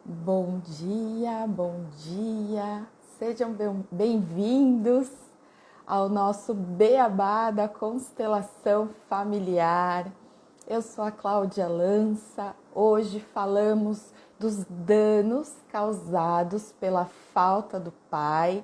Bom dia, bom dia. Sejam bem-vindos ao nosso Beabá da Constelação Familiar. Eu sou a Cláudia Lança. Hoje falamos dos danos causados pela falta do pai,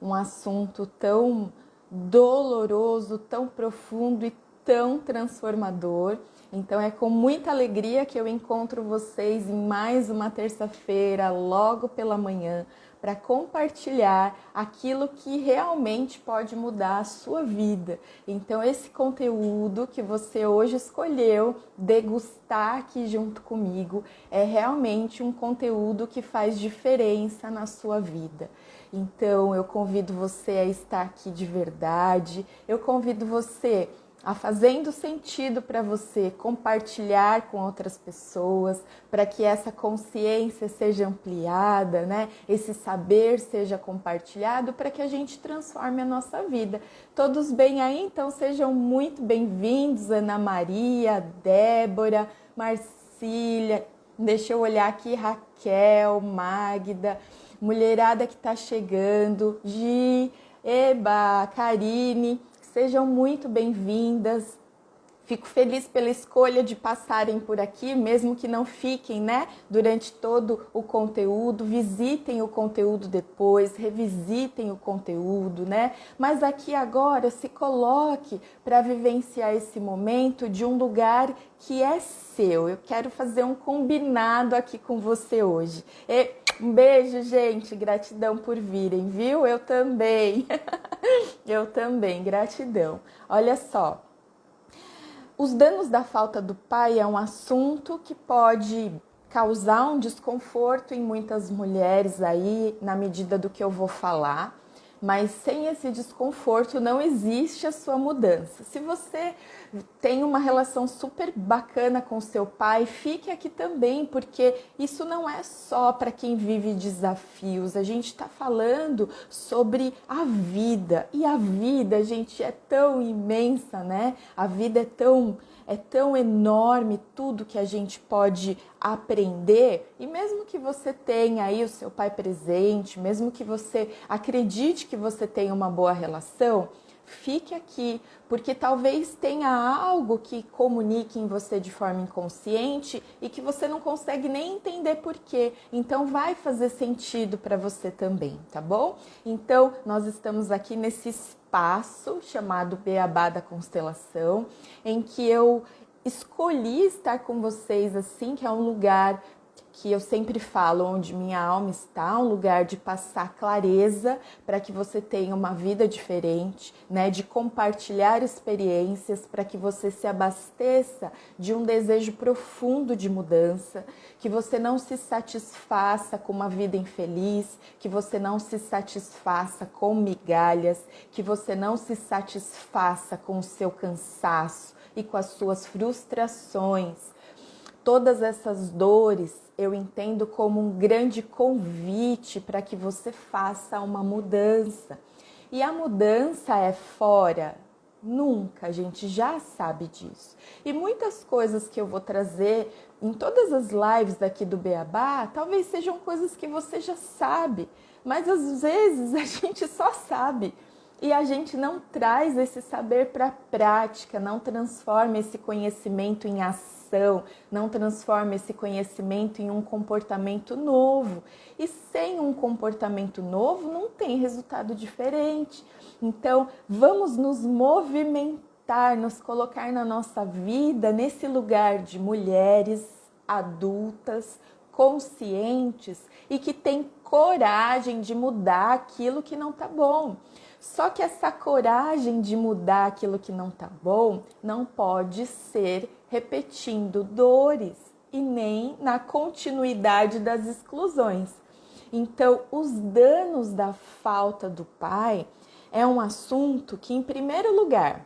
um assunto tão doloroso, tão profundo e tão transformador. Então é com muita alegria que eu encontro vocês em mais uma terça-feira, logo pela manhã, para compartilhar aquilo que realmente pode mudar a sua vida. Então esse conteúdo que você hoje escolheu degustar aqui junto comigo é realmente um conteúdo que faz diferença na sua vida. Então eu convido você a estar aqui de verdade, eu convido você a fazendo sentido para você compartilhar com outras pessoas, para que essa consciência seja ampliada, né? Esse saber seja compartilhado, para que a gente transforme a nossa vida. Todos bem aí? Então sejam muito bem-vindos, Ana Maria, Débora, Marcília, deixa eu olhar aqui, Raquel, Magda, mulherada que está chegando, Gi, Eba, Karine. Sejam muito bem-vindas. Fico feliz pela escolha de passarem por aqui, mesmo que não fiquem, né, durante todo o conteúdo. Visitem o conteúdo depois, revisitem o conteúdo, né? Mas aqui agora se coloque para vivenciar esse momento de um lugar que é seu. Eu quero fazer um combinado aqui com você hoje. Um beijo, gente. Gratidão por virem, viu? Eu também. Eu também, gratidão. Olha só, os danos da falta do pai é um assunto que pode causar um desconforto em muitas mulheres aí, na medida do que eu vou falar, mas sem esse desconforto não existe a sua mudança. Se você tem uma relação super bacana com seu pai, fique aqui também, porque isso não é só para quem vive desafios. A gente está falando sobre a vida, e a vida, gente, é tão imensa, né? A vida é tão enorme, tudo que a gente pode aprender. E mesmo que você tenha aí o seu pai presente, mesmo que você acredite que você tenha uma boa relação, fique aqui, porque talvez tenha algo que comunique em você de forma inconsciente e que você não consegue nem entender por quê. Então vai fazer sentido para você também, tá bom? Então nós estamos aqui nesse espaço chamado Beabá da Constelação, em que eu escolhi estar com vocês assim, que é um lugar que eu sempre falo, onde minha alma está, um lugar de passar clareza para que você tenha uma vida diferente, né? De compartilhar experiências para que você se abasteça de um desejo profundo de mudança, que você não se satisfaça com uma vida infeliz, que você não se satisfaça com migalhas, que você não se satisfaça com o seu cansaço e com as suas frustrações. Todas essas dores eu entendo como um grande convite para que você faça uma mudança. E a mudança é fora? Nunca, a gente já sabe disso. E muitas coisas que eu vou trazer em todas as lives daqui do Beabá, talvez sejam coisas que você já sabe, mas às vezes a gente só sabe. E a gente não traz esse saber para a prática, não transforma esse conhecimento em ação, não transforma esse conhecimento em um comportamento novo. E sem um comportamento novo não tem resultado diferente. Então, vamos nos movimentar, nos colocar na nossa vida nesse lugar de mulheres adultas, conscientes e que têm coragem de mudar aquilo que não está bom. Só que essa coragem de mudar aquilo que não tá bom não pode ser repetindo dores e nem na continuidade das exclusões. Então, os danos da falta do pai é um assunto que, em primeiro lugar,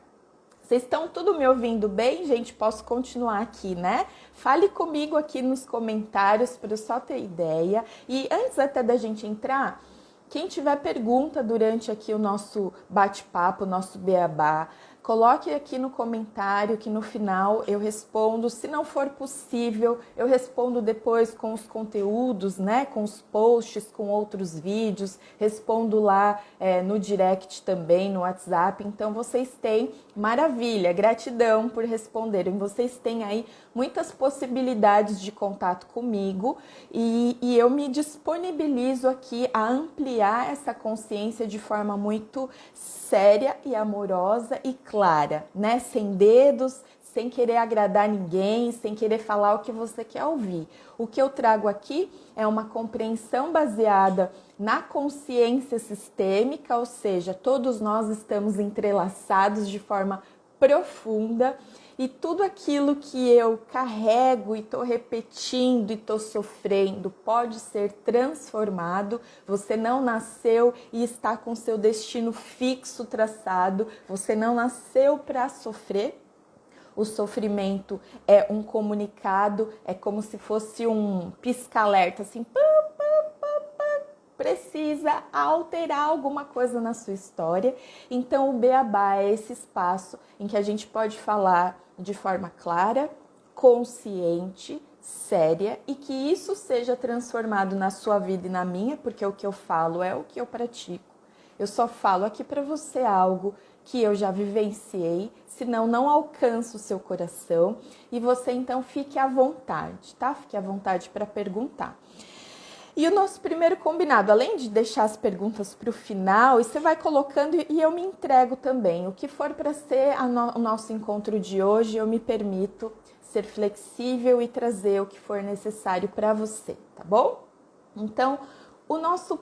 vocês estão tudo me ouvindo bem, gente? Posso continuar aqui, né? Fale comigo aqui nos comentários para eu só ter ideia. E antes até da gente entrar, quem tiver pergunta durante aqui o nosso bate-papo, o nosso beabá, Coloque aqui no comentário que no final eu respondo. Se não for possível, eu respondo depois com os conteúdos, né? Com os posts, com outros vídeos. Respondo lá no direct também, no WhatsApp. Então vocês têm, maravilha, gratidão por responderem. Vocês têm aí muitas possibilidades de contato comigo e eu me disponibilizo aqui a ampliar essa consciência de forma muito séria e amorosa e clara, né? Sem dedos, sem querer agradar ninguém, sem querer falar o que você quer ouvir. O que eu trago aqui é uma compreensão baseada na consciência sistêmica, ou seja, todos nós estamos entrelaçados de forma profunda e tudo aquilo que eu carrego e estou repetindo e estou sofrendo pode ser transformado. Você não nasceu e está com seu destino fixo traçado, você não nasceu para sofrer. O sofrimento é um comunicado, é como se fosse um pisca-alerta, assim, precisa alterar alguma coisa na sua história. Então o Beabá é esse espaço em que a gente pode falar de forma clara, consciente, séria e que isso seja transformado na sua vida e na minha, porque o que eu falo é o que eu pratico. Eu só falo aqui para você algo que eu já vivenciei, senão não alcança o seu coração e você então fique à vontade, tá? Fique à vontade para perguntar. E o nosso primeiro combinado, além de deixar as perguntas para o final, e você vai colocando e eu me entrego também. O que for para ser o nosso encontro de hoje, eu me permito ser flexível e trazer o que for necessário para você, tá bom? Então, o nosso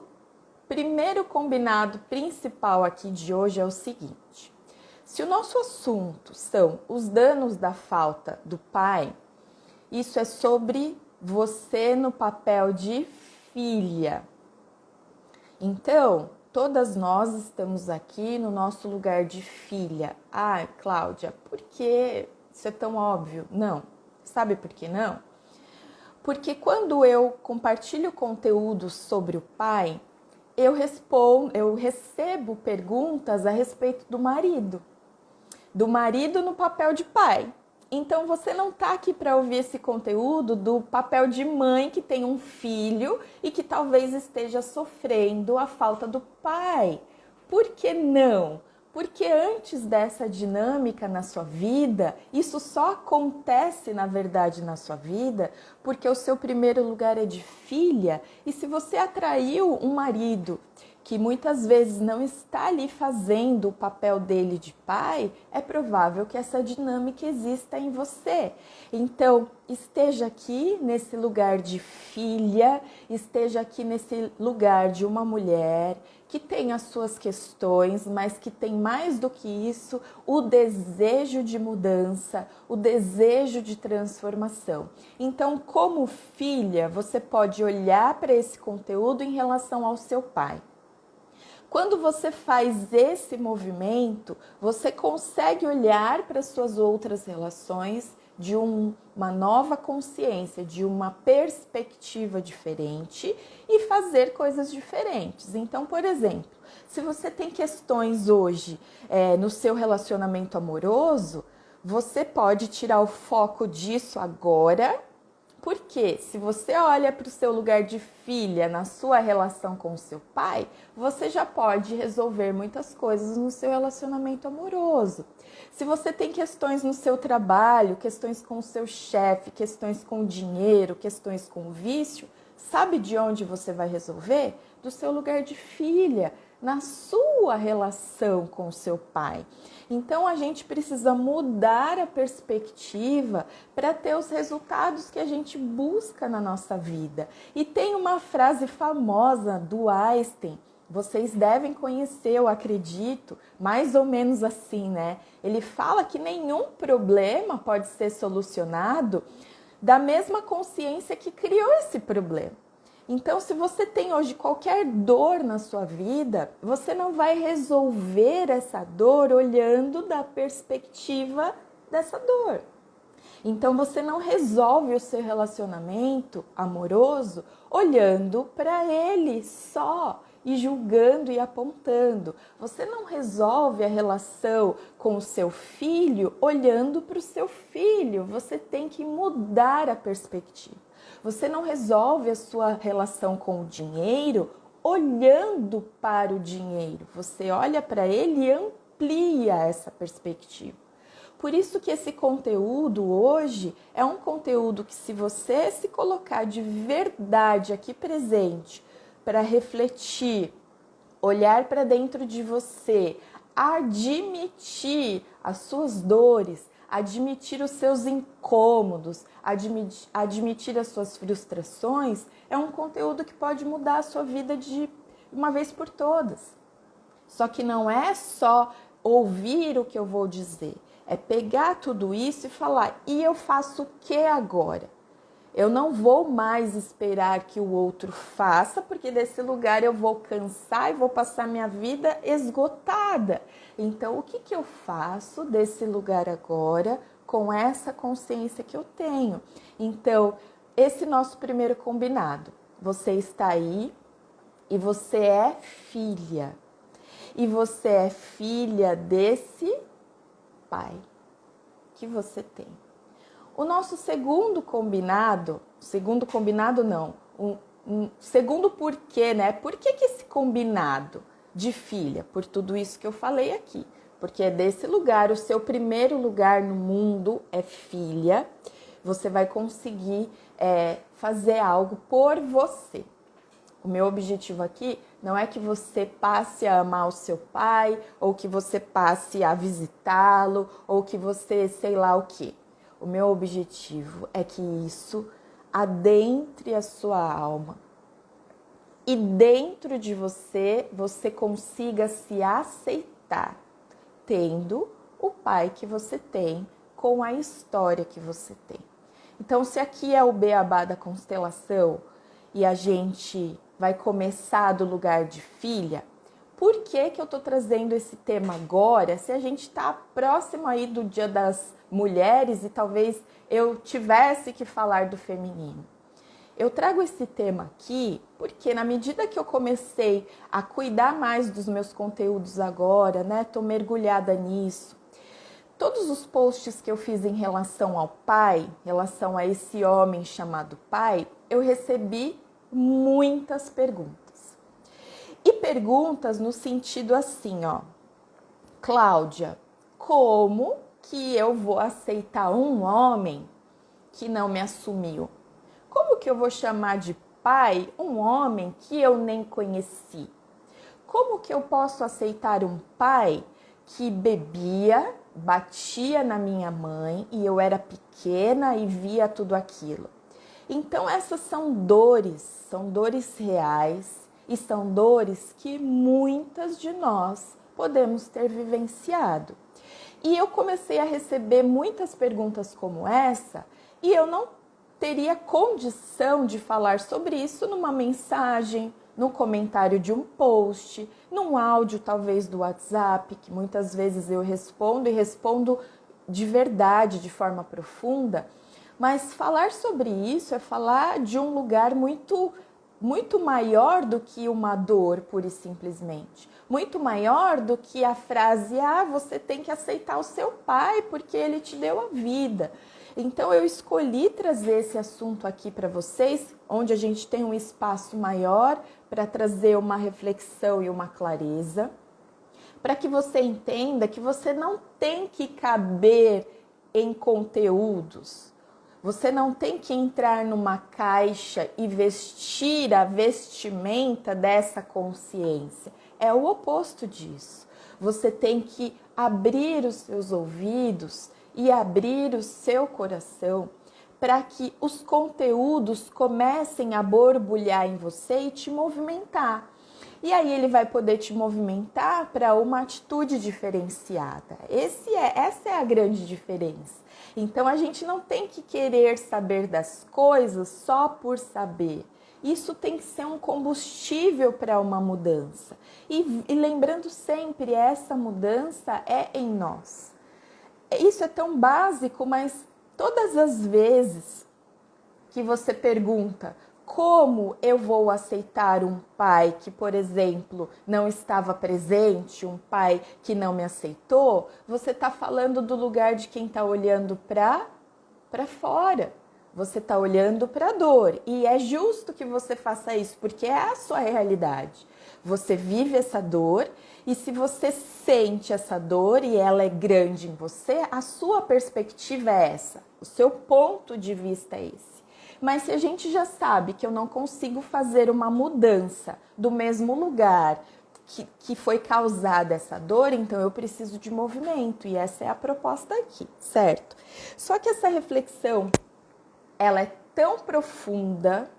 primeiro combinado principal aqui de hoje é o seguinte. Se o nosso assunto são os danos da falta do pai, isso é sobre você no papel de filha. Então, todas nós estamos aqui no nosso lugar de filha. Ah, Cláudia, por que isso é tão óbvio? Não. Sabe por que não? Porque quando eu compartilho conteúdo sobre o pai, eu recebo perguntas a respeito do marido no papel de pai. Então você não está aqui para ouvir esse conteúdo do papel de mãe que tem um filho e que talvez esteja sofrendo a falta do pai. Por que não? Porque antes dessa dinâmica na sua vida, isso só acontece na verdade na sua vida porque o seu primeiro lugar é de filha e se você atraiu um marido que muitas vezes não está ali fazendo o papel dele de pai, é provável que essa dinâmica exista em você. Então, esteja aqui nesse lugar de filha, esteja aqui nesse lugar de uma mulher que tem as suas questões, mas que tem mais do que isso, o desejo de mudança, o desejo de transformação. Então, como filha, você pode olhar para esse conteúdo em relação ao seu pai. Quando você faz esse movimento, você consegue olhar para suas outras relações de uma nova consciência, de uma perspectiva diferente e fazer coisas diferentes. Então, por exemplo, se você tem questões hoje no seu relacionamento amoroso, você pode tirar o foco disso agora. Porque se você olha para o seu lugar de filha na sua relação com o seu pai, você já pode resolver muitas coisas no seu relacionamento amoroso. Se você tem questões no seu trabalho, questões com o seu chefe, questões com o dinheiro, questões com o vício, sabe de onde você vai resolver? Do seu lugar de filha, na sua relação com o seu pai. Então a gente precisa mudar a perspectiva para ter os resultados que a gente busca na nossa vida. E tem uma frase famosa do Einstein, vocês devem conhecer, eu acredito, mais ou menos assim, né? Ele fala que nenhum problema pode ser solucionado da mesma consciência que criou esse problema. Então, se você tem hoje qualquer dor na sua vida, você não vai resolver essa dor olhando da perspectiva dessa dor. Então, você não resolve o seu relacionamento amoroso olhando para ele só e julgando e apontando. Você não resolve a relação com o seu filho olhando para o seu filho. Você tem que mudar a perspectiva. Você não resolve a sua relação com o dinheiro olhando para o dinheiro. Você olha para ele e amplia essa perspectiva. Por isso que esse conteúdo hoje é um conteúdo que, se você se colocar de verdade aqui presente para refletir, olhar para dentro de você, admitir as suas dores, admitir os seus incômodos, admitir as suas frustrações, é um conteúdo que pode mudar a sua vida de uma vez por todas. Só que não é só ouvir o que eu vou dizer, é pegar tudo isso e falar, e eu faço o que agora? Eu não vou mais esperar que o outro faça, porque desse lugar eu vou cansar e vou passar minha vida esgotada. Então, o que eu faço desse lugar agora com essa consciência que eu tenho? Então, esse nosso primeiro combinado. Você está aí e você é filha. E você é filha desse pai que você tem. O nosso segundo combinado não, segundo porquê, né? Por que esse combinado de filha? Por tudo isso que eu falei aqui. Porque é desse lugar, o seu primeiro lugar no mundo é filha. Você vai conseguir fazer algo por você. O meu objetivo aqui não é que você passe a amar o seu pai, ou que você passe a visitá-lo, ou que você sei lá o quê. O meu objetivo é que isso adentre a sua alma e dentro de você, você consiga se aceitar, tendo o pai que você tem, com a história que você tem. Então, se aqui é o beabá da constelação e a gente vai começar do lugar de filha, por que eu tô trazendo esse tema agora, se a gente está próximo aí do Dia das Mulheres e talvez eu tivesse que falar do feminino? Eu trago esse tema aqui porque na medida que eu comecei a cuidar mais dos meus conteúdos agora, né, tô mergulhada nisso, todos os posts que eu fiz em relação ao pai, em relação a esse homem chamado pai, eu recebi muitas perguntas. E perguntas no sentido assim, ó, Cláudia, como que eu vou aceitar um homem que não me assumiu? Como que eu vou chamar de pai um homem que eu nem conheci? Como que eu posso aceitar um pai que bebia, batia na minha mãe e eu era pequena e via tudo aquilo? Então essas são dores reais e são dores que muitas de nós podemos ter vivenciado. E eu comecei a receber muitas perguntas como essa e eu não teria condição de falar sobre isso numa mensagem, num comentário de um post, num áudio talvez do WhatsApp, que muitas vezes eu respondo e respondo de verdade, de forma profunda. Mas falar sobre isso é falar de um lugar muito maior do que uma dor, pura e simplesmente. Muito maior do que a frase, você tem que aceitar o seu pai porque ele te deu a vida. Então eu escolhi trazer esse assunto aqui para vocês, onde a gente tem um espaço maior para trazer uma reflexão e uma clareza, para que você entenda que você não tem que caber em conteúdos. Você não tem que entrar numa caixa e vestir a vestimenta dessa consciência. É o oposto disso. Você tem que abrir os seus ouvidos e abrir o seu coração para que os conteúdos comecem a borbulhar em você e te movimentar. E aí ele vai poder te movimentar para uma atitude diferenciada. Essa é a grande diferença. Então a gente não tem que querer saber das coisas só por saber. Isso tem que ser um combustível para uma mudança. E lembrando sempre, essa mudança é em nós. Isso é tão básico, mas todas as vezes que você pergunta Como eu vou aceitar um pai que, por exemplo, não estava presente, um pai que não me aceitou? Você está falando do lugar de quem está olhando para fora. Você está olhando para a dor. E é justo que você faça isso, porque é a sua realidade. Você vive essa dor e se você sente essa dor e ela é grande em você, a sua perspectiva é essa. O seu ponto de vista é esse. Mas se a gente já sabe que eu não consigo fazer uma mudança do mesmo lugar que foi causada essa dor, então eu preciso de movimento. E essa é a proposta aqui, certo? Só que essa reflexão, ela é tão profunda,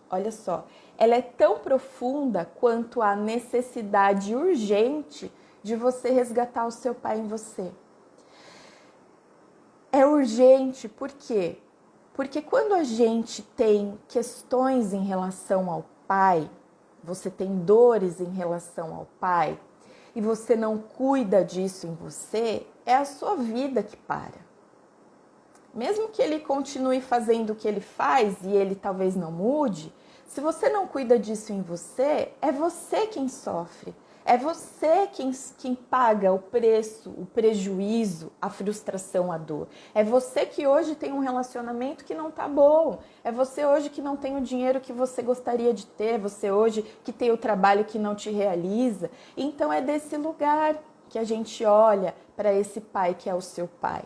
olha só, ela é tão profunda quanto a necessidade urgente de você resgatar o seu pai em você. É urgente, por quê? Porque quando a gente tem questões em relação ao pai, você tem dores em relação ao pai, e você não cuida disso em você, é a sua vida que para. Mesmo que ele continue fazendo o que ele faz e ele talvez não mude, se você não cuida disso em você, é você quem sofre. É você quem paga o preço, o prejuízo, a frustração, a dor. É você que hoje tem um relacionamento que não tá bom. É você hoje que não tem o dinheiro que você gostaria de ter. Você hoje que tem o trabalho que não te realiza. Então é desse lugar que a gente olha para esse pai que é o seu pai.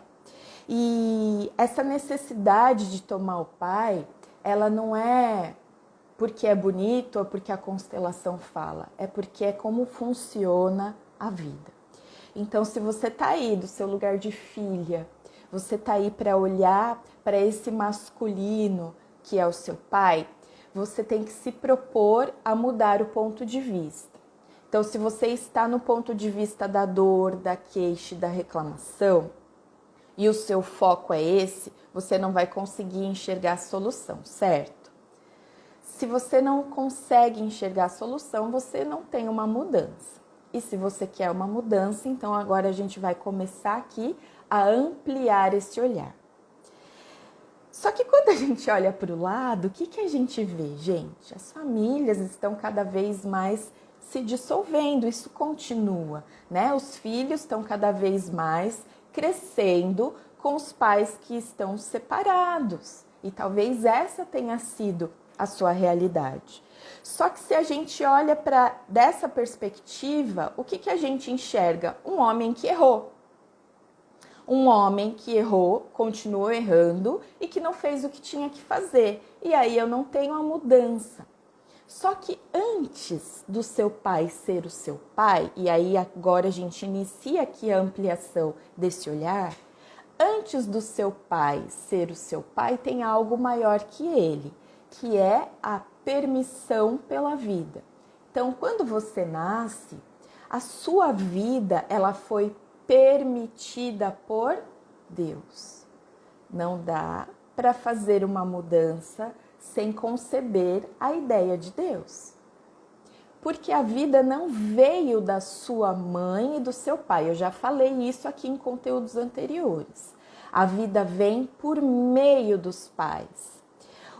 E essa necessidade de tomar o pai, ela não é porque é bonito ou porque a constelação fala, é porque é como funciona a vida. Então, se você está aí do seu lugar de filha, você está aí para olhar para esse masculino que é o seu pai, você tem que se propor a mudar o ponto de vista. Então, se você está no ponto de vista da dor, da queixa, da reclamação, e o seu foco é esse, você não vai conseguir enxergar a solução, certo? Se você não consegue enxergar a solução, você não tem uma mudança. E se você quer uma mudança, então agora a gente vai começar aqui a ampliar esse olhar. Só que quando a gente olha para o lado, o que a gente vê, gente? As famílias estão cada vez mais se dissolvendo, isso continua, né? Os filhos estão cada vez mais crescendo com os pais que estão separados. E talvez essa tenha sido a sua realidade. Só que se a gente olha para dessa perspectiva, o que a gente enxerga? Um homem que errou. Um homem que errou, continuou errando e que não fez o que tinha que fazer. E aí eu não tenho a mudança. Só que antes do seu pai ser o seu pai, e aí agora a gente inicia aqui a ampliação desse olhar, antes do seu pai ser o seu pai, tem algo maior que ele, que é a permissão pela vida. Então, quando você nasce, a sua vida, ela foi permitida por Deus. Não dá para fazer uma mudança sem conceber a ideia de Deus. Porque a vida não veio da sua mãe e do seu pai. Eu já falei isso aqui em conteúdos anteriores. A vida vem por meio dos pais.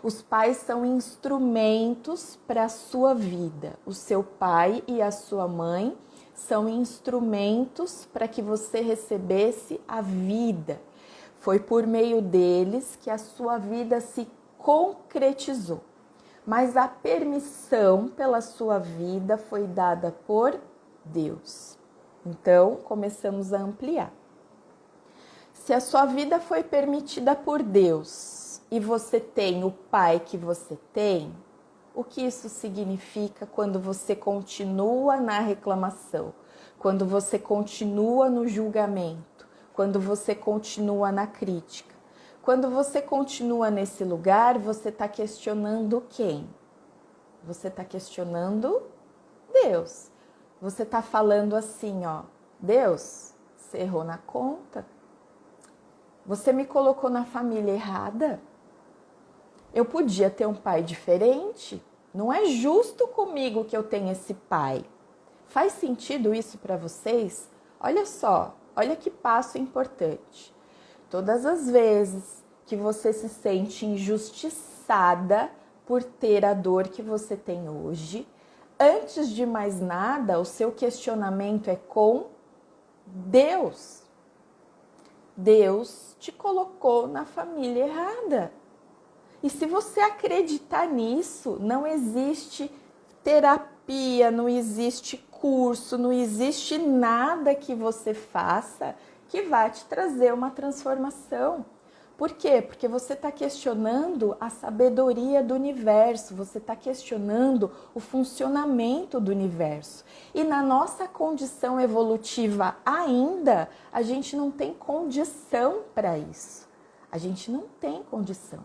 Os pais são instrumentos para a sua vida. O seu pai e a sua mãe são instrumentos para que você recebesse a vida. Foi por meio deles que a sua vida se concretizou. Mas a permissão pela sua vida foi dada por Deus. Então, começamos a ampliar. Se a sua vida foi permitida por Deus e você tem o pai que você tem, o que isso significa quando você continua na reclamação, quando você continua no julgamento, quando você continua na crítica? Quando você continua nesse lugar, você está questionando quem? Você está questionando Deus. Você está falando assim, ó, Deus, você errou na conta? Você me colocou na família errada? Eu podia ter um pai diferente? Não é justo comigo que eu tenha esse pai. Faz sentido isso para vocês? Olha só, olha que passo importante. Todas as vezes que você se sente injustiçada por ter a dor que você tem hoje. Antes de mais nada, o seu questionamento é com Deus. Deus te colocou na família errada. E se você acreditar nisso, não existe terapia, não existe curso, não existe nada que você faça que vai te trazer uma transformação. Por quê? Porque você está questionando a sabedoria do universo, você está questionando o funcionamento do universo. E na nossa condição evolutiva ainda, a gente não tem condição para isso. A gente não tem condição.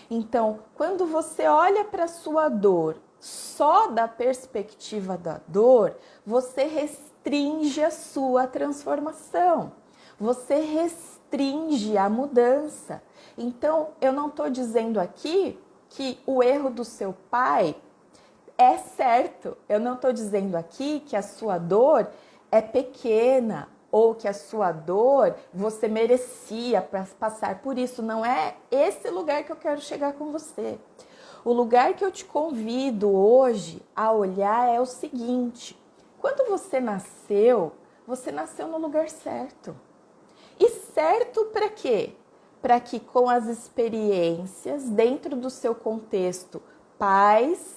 Então, quando você olha para a sua dor só da perspectiva da dor, você restringe a sua transformação. Você restringe a mudança. Então, eu não estou dizendo aqui que o erro do seu pai é certo. Eu não estou dizendo aqui que a sua dor é pequena ou que a sua dor você merecia passar por isso. Não é esse lugar que eu quero chegar com você. O lugar que eu te convido hoje a olhar é o seguinte: quando você nasceu no lugar certo. E certo para quê? Para que com as experiências dentro do seu contexto, pais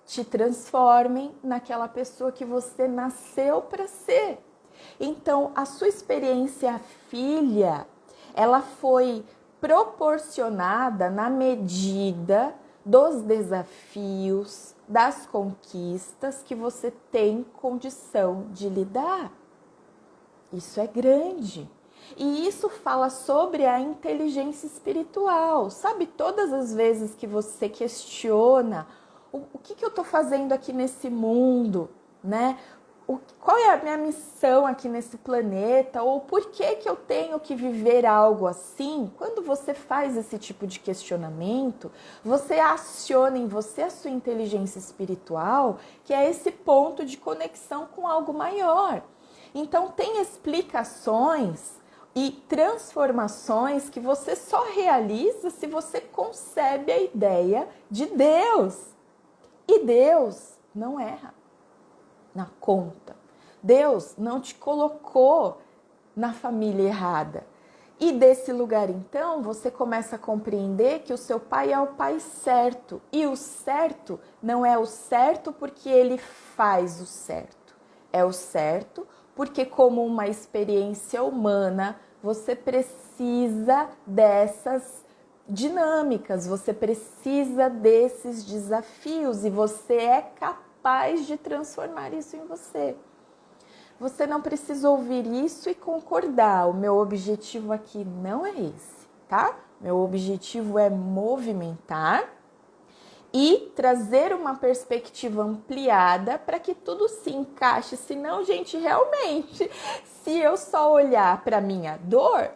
te transformem naquela pessoa que você nasceu para ser. Então, a sua experiência filha, ela foi proporcionada na medida dos desafios, das conquistas que você tem condição de lidar. Isso é grande. E isso fala sobre a inteligência espiritual. Sabe, todas as vezes que você questiona o que eu estou fazendo aqui nesse mundo, né? Qual é a minha missão aqui nesse planeta? Ou por que eu tenho que viver algo assim? Quando você faz esse tipo de questionamento, você aciona em você a sua inteligência espiritual, que é esse ponto de conexão com algo maior. Então, tem explicações e transformações que você só realiza se você concebe a ideia de Deus. E Deus não erra na conta. Deus não te colocou na família errada. E desse lugar, então, você começa a compreender que o seu pai é o pai certo. E o certo não é o certo porque ele faz o certo. É o certo porque, como uma experiência humana, você precisa dessas dinâmicas, você precisa desses desafios e você é capaz de transformar isso em você. Você não precisa ouvir isso e concordar. O meu objetivo aqui não é esse, tá? Meu objetivo é movimentar e trazer uma perspectiva ampliada para que tudo se encaixe. Senão, gente, realmente, se eu só olhar para minha dor,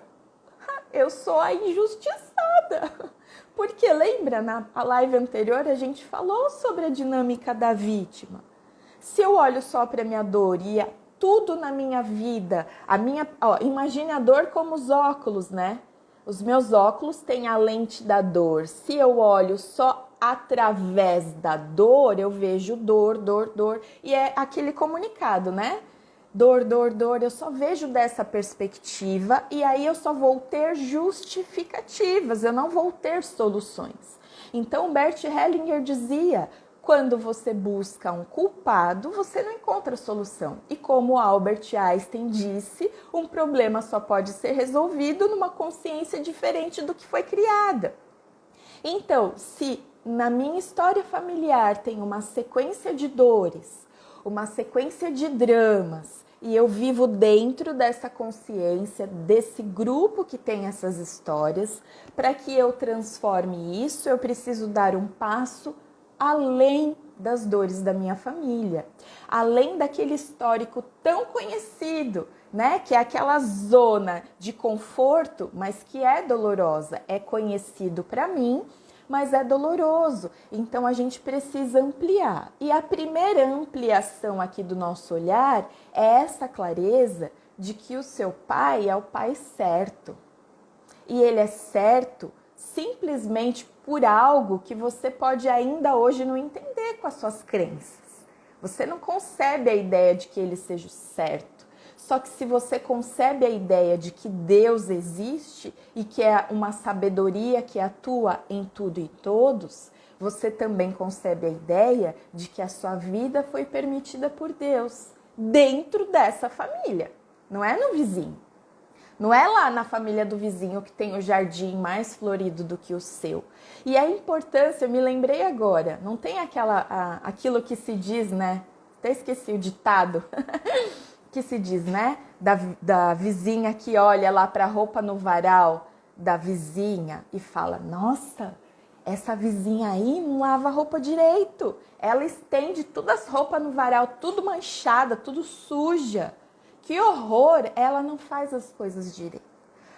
eu sou a injustiçada. Porque lembra, na live anterior a gente falou sobre a dinâmica da vítima. Se eu olho só para minha dor e tudo na minha vida, imagine a dor como os óculos, né? Os meus óculos têm a lente da dor. Se eu olho só através da dor, eu vejo dor, dor, dor. E é aquele comunicado, né? Dor, dor, dor. Eu só vejo dessa perspectiva e aí eu só vou ter justificativas, eu não vou ter soluções. Então, Bert Hellinger dizia: quando você busca um culpado, você não encontra solução. E como Albert Einstein disse, um problema só pode ser resolvido numa consciência diferente do que foi criada. Então, se na minha história familiar tem uma sequência de dores, uma sequência de dramas, e eu vivo dentro dessa consciência, desse grupo que tem essas histórias, para que eu transforme isso, eu preciso dar um passo além das dores da minha família, além daquele histórico tão conhecido, né? Que é aquela zona de conforto, mas que é dolorosa, é conhecido para mim, mas é doloroso. Então a gente precisa ampliar. E a primeira ampliação aqui do nosso olhar é essa clareza de que o seu pai é o pai certo. E ele é certo simplesmente por algo que você pode ainda hoje não entender com as suas crenças. Você não concebe a ideia de que ele seja o certo. Só que se você concebe a ideia de que Deus existe e que é uma sabedoria que atua em tudo e todos, você também concebe a ideia de que a sua vida foi permitida por Deus dentro dessa família, não é no vizinho. Não é lá na família do vizinho que tem o jardim mais florido do que o seu. E a importância, eu me lembrei agora, não tem aquilo que se diz, né? Até esqueci o ditado que se diz, né? Da vizinha que olha lá para a roupa no varal da vizinha e fala: nossa, essa vizinha aí não lava a roupa direito. Ela estende todas as roupas no varal, tudo manchada, tudo suja. Que horror, ela não faz as coisas direito.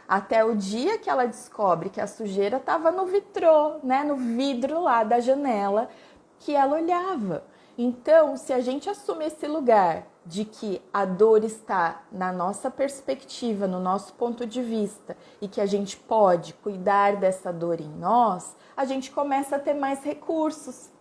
Até o dia que ela descobre que a sujeira estava no vitrô, né, no vidro lá da janela que ela olhava. Então, se a gente assume esse lugar de que a dor está na nossa perspectiva, no nosso ponto de vista, e que a gente pode cuidar dessa dor em nós, a gente começa a ter mais recursos.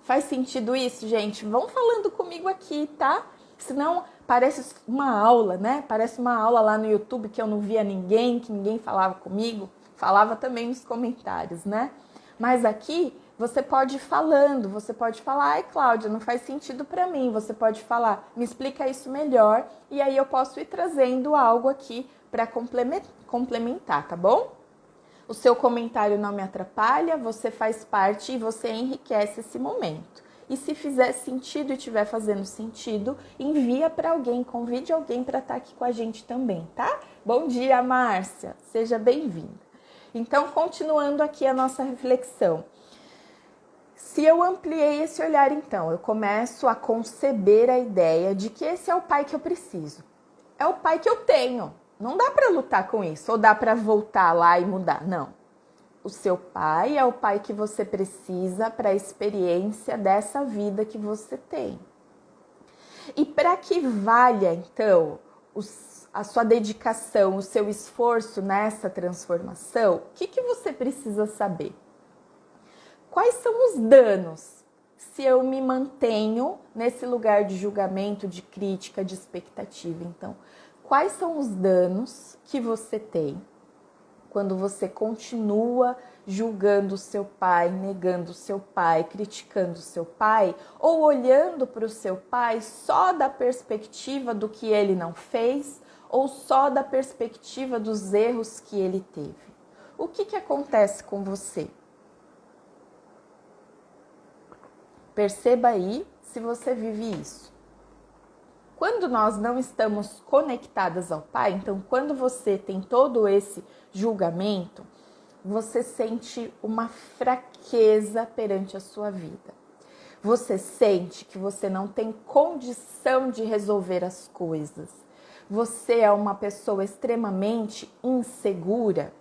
Faz sentido isso, gente? Vão falando comigo aqui, tá? Senão parece uma aula, né? Parece uma aula lá no YouTube que eu não via ninguém, que ninguém falava comigo. Falava também nos comentários, né? Mas aqui você pode ir falando, você pode falar: ai, Cláudia, não faz sentido para mim. Você pode falar: me explica isso melhor. E aí eu posso ir trazendo algo aqui para complementar, tá bom? O seu comentário não me atrapalha, você faz parte e você enriquece esse momento. E se fizer sentido e estiver fazendo sentido, envia para alguém, convide alguém para estar aqui com a gente também, tá? Bom dia, Márcia, seja bem-vinda. Então, continuando aqui a nossa reflexão. Se eu ampliei esse olhar, então, eu começo a conceber a ideia de que esse é o pai que eu preciso. É o pai que eu tenho. Não dá para lutar com isso, ou dá para voltar lá e mudar, não. O seu pai é o pai que você precisa para a experiência dessa vida que você tem. E para que valha, então, a sua dedicação, o seu esforço nessa transformação, o que você precisa saber? Quais são os danos se eu me mantenho nesse lugar de julgamento, de crítica, de expectativa? Então, quais são os danos que você tem quando você continua julgando o seu pai, negando o seu pai, criticando o seu pai, ou olhando para o seu pai só da perspectiva do que ele não fez, ou só da perspectiva dos erros que ele teve? O que acontece com você? Perceba aí se você vive isso. Quando nós não estamos conectadas ao Pai, então quando você tem todo esse julgamento, você sente uma fraqueza perante a sua vida. Você sente que você não tem condição de resolver as coisas. Você é uma pessoa extremamente insegura.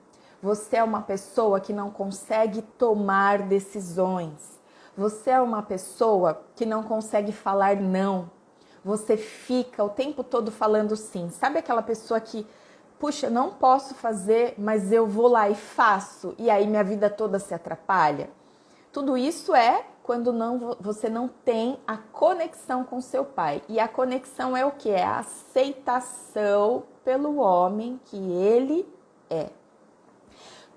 Você é uma pessoa que não consegue tomar decisões. Você é uma pessoa que não consegue falar não. Você fica o tempo todo falando sim. Sabe aquela pessoa que, puxa, não posso fazer, mas eu vou lá e faço, e aí minha vida toda se atrapalha? Tudo isso é quando você não tem a conexão com seu pai. E a conexão é o que? É a aceitação pelo homem que ele é.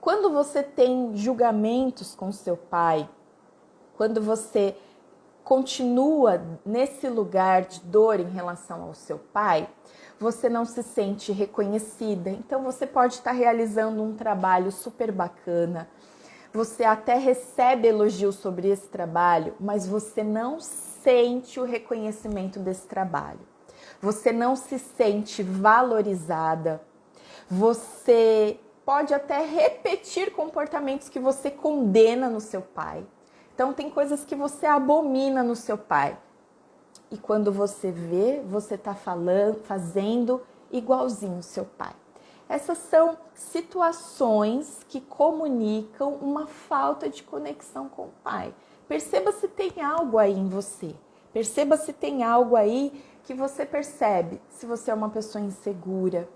Quando você tem julgamentos com seu pai, quando você continua nesse lugar de dor em relação ao seu pai, você não se sente reconhecida. Então você pode estar realizando um trabalho super bacana, você até recebe elogios sobre esse trabalho, mas você não sente o reconhecimento desse trabalho. Você não se sente valorizada. Você pode até repetir comportamentos que você condena no seu pai. Então, tem coisas que você abomina no seu pai. E quando você vê, você está fazendo igualzinho o seu pai. Essas são situações que comunicam uma falta de conexão com o pai. Perceba se tem algo aí em você. Perceba se tem algo aí que você percebe. Se você é uma pessoa insegura.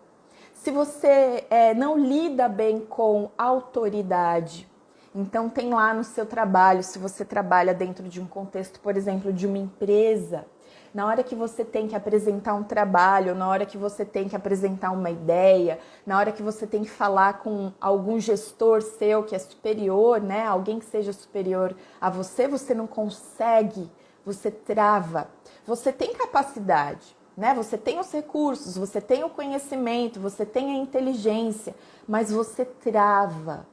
Se você não lida bem com autoridade. Então tem lá no seu trabalho, se você trabalha dentro de um contexto, por exemplo, de uma empresa, na hora que você tem que apresentar um trabalho, na hora que você tem que apresentar uma ideia, na hora que você tem que falar com algum gestor seu que é superior, né? Alguém que seja superior a você, você não consegue, você trava. Você tem capacidade, né? Você tem os recursos, você tem o conhecimento, você tem a inteligência, mas você trava.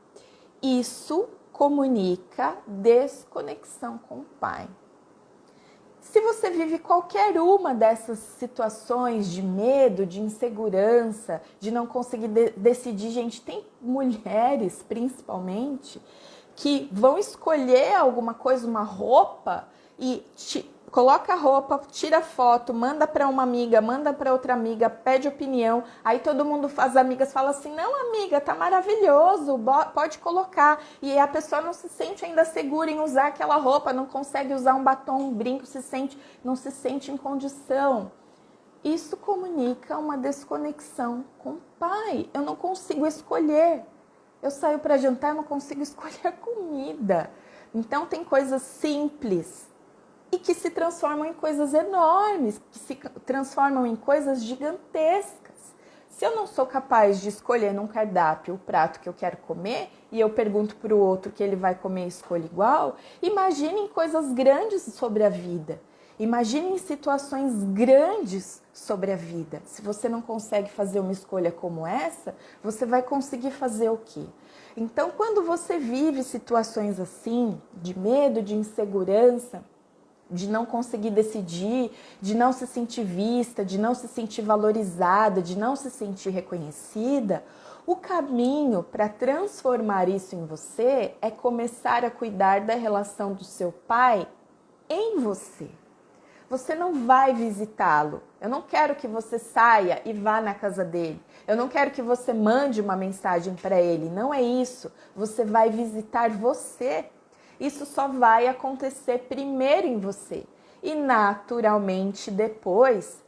Isso comunica desconexão com o pai. Se você vive qualquer uma dessas situações de medo, de insegurança, de não conseguir decidir, gente, tem mulheres principalmente que vão escolher alguma coisa, uma roupa e coloca a roupa, tira foto, manda para uma amiga, manda para outra amiga, pede opinião. Aí todo mundo, as amigas falam assim: não, amiga, tá maravilhoso, pode colocar. E a pessoa não se sente ainda segura em usar aquela roupa, não consegue usar um batom, um brinco, não se sente em condição. Isso comunica uma desconexão com o pai. Eu não consigo escolher. Eu saio para jantar, eu não consigo escolher a comida. Então tem coisas simples e que se transformam em coisas enormes, que se transformam em coisas gigantescas. Se eu não sou capaz de escolher num cardápio o prato que eu quero comer, e eu pergunto para o outro que ele vai comer e escolhe igual, imagine coisas grandes sobre a vida. Imagine situações grandes sobre a vida. Se você não consegue fazer uma escolha como essa, você vai conseguir fazer o quê? Então, quando você vive situações assim, de medo, de insegurança, de não conseguir decidir, de não se sentir vista, de não se sentir valorizada, de não se sentir reconhecida, o caminho para transformar isso em você é começar a cuidar da relação do seu pai em você. Você não vai visitá-lo. Eu não quero que você saia e vá na casa dele. Eu não quero que você mande uma mensagem para ele. Não é isso. Você vai visitar você. Isso só vai acontecer primeiro em você. E naturalmente depois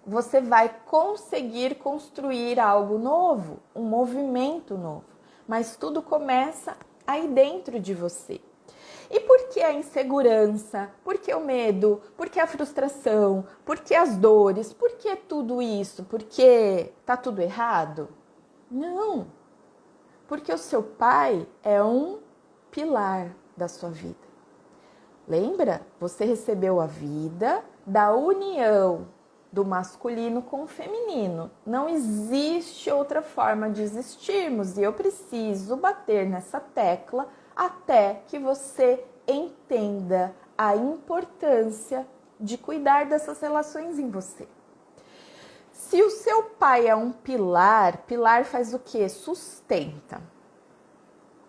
você vai conseguir construir algo novo, um movimento novo. Mas tudo começa aí dentro de você. E por que a insegurança? Por que o medo? Por que a frustração? Por que as dores? Por que tudo isso? Porque tá tudo errado? Não. Porque o seu pai é um pilar da sua vida. Lembra? Você recebeu a vida da união do masculino com o feminino. Não existe outra forma de existirmos e eu preciso bater nessa tecla até que você entenda a importância de cuidar dessas relações em você. Se o seu pai é um pilar, pilar faz o quê? Sustenta.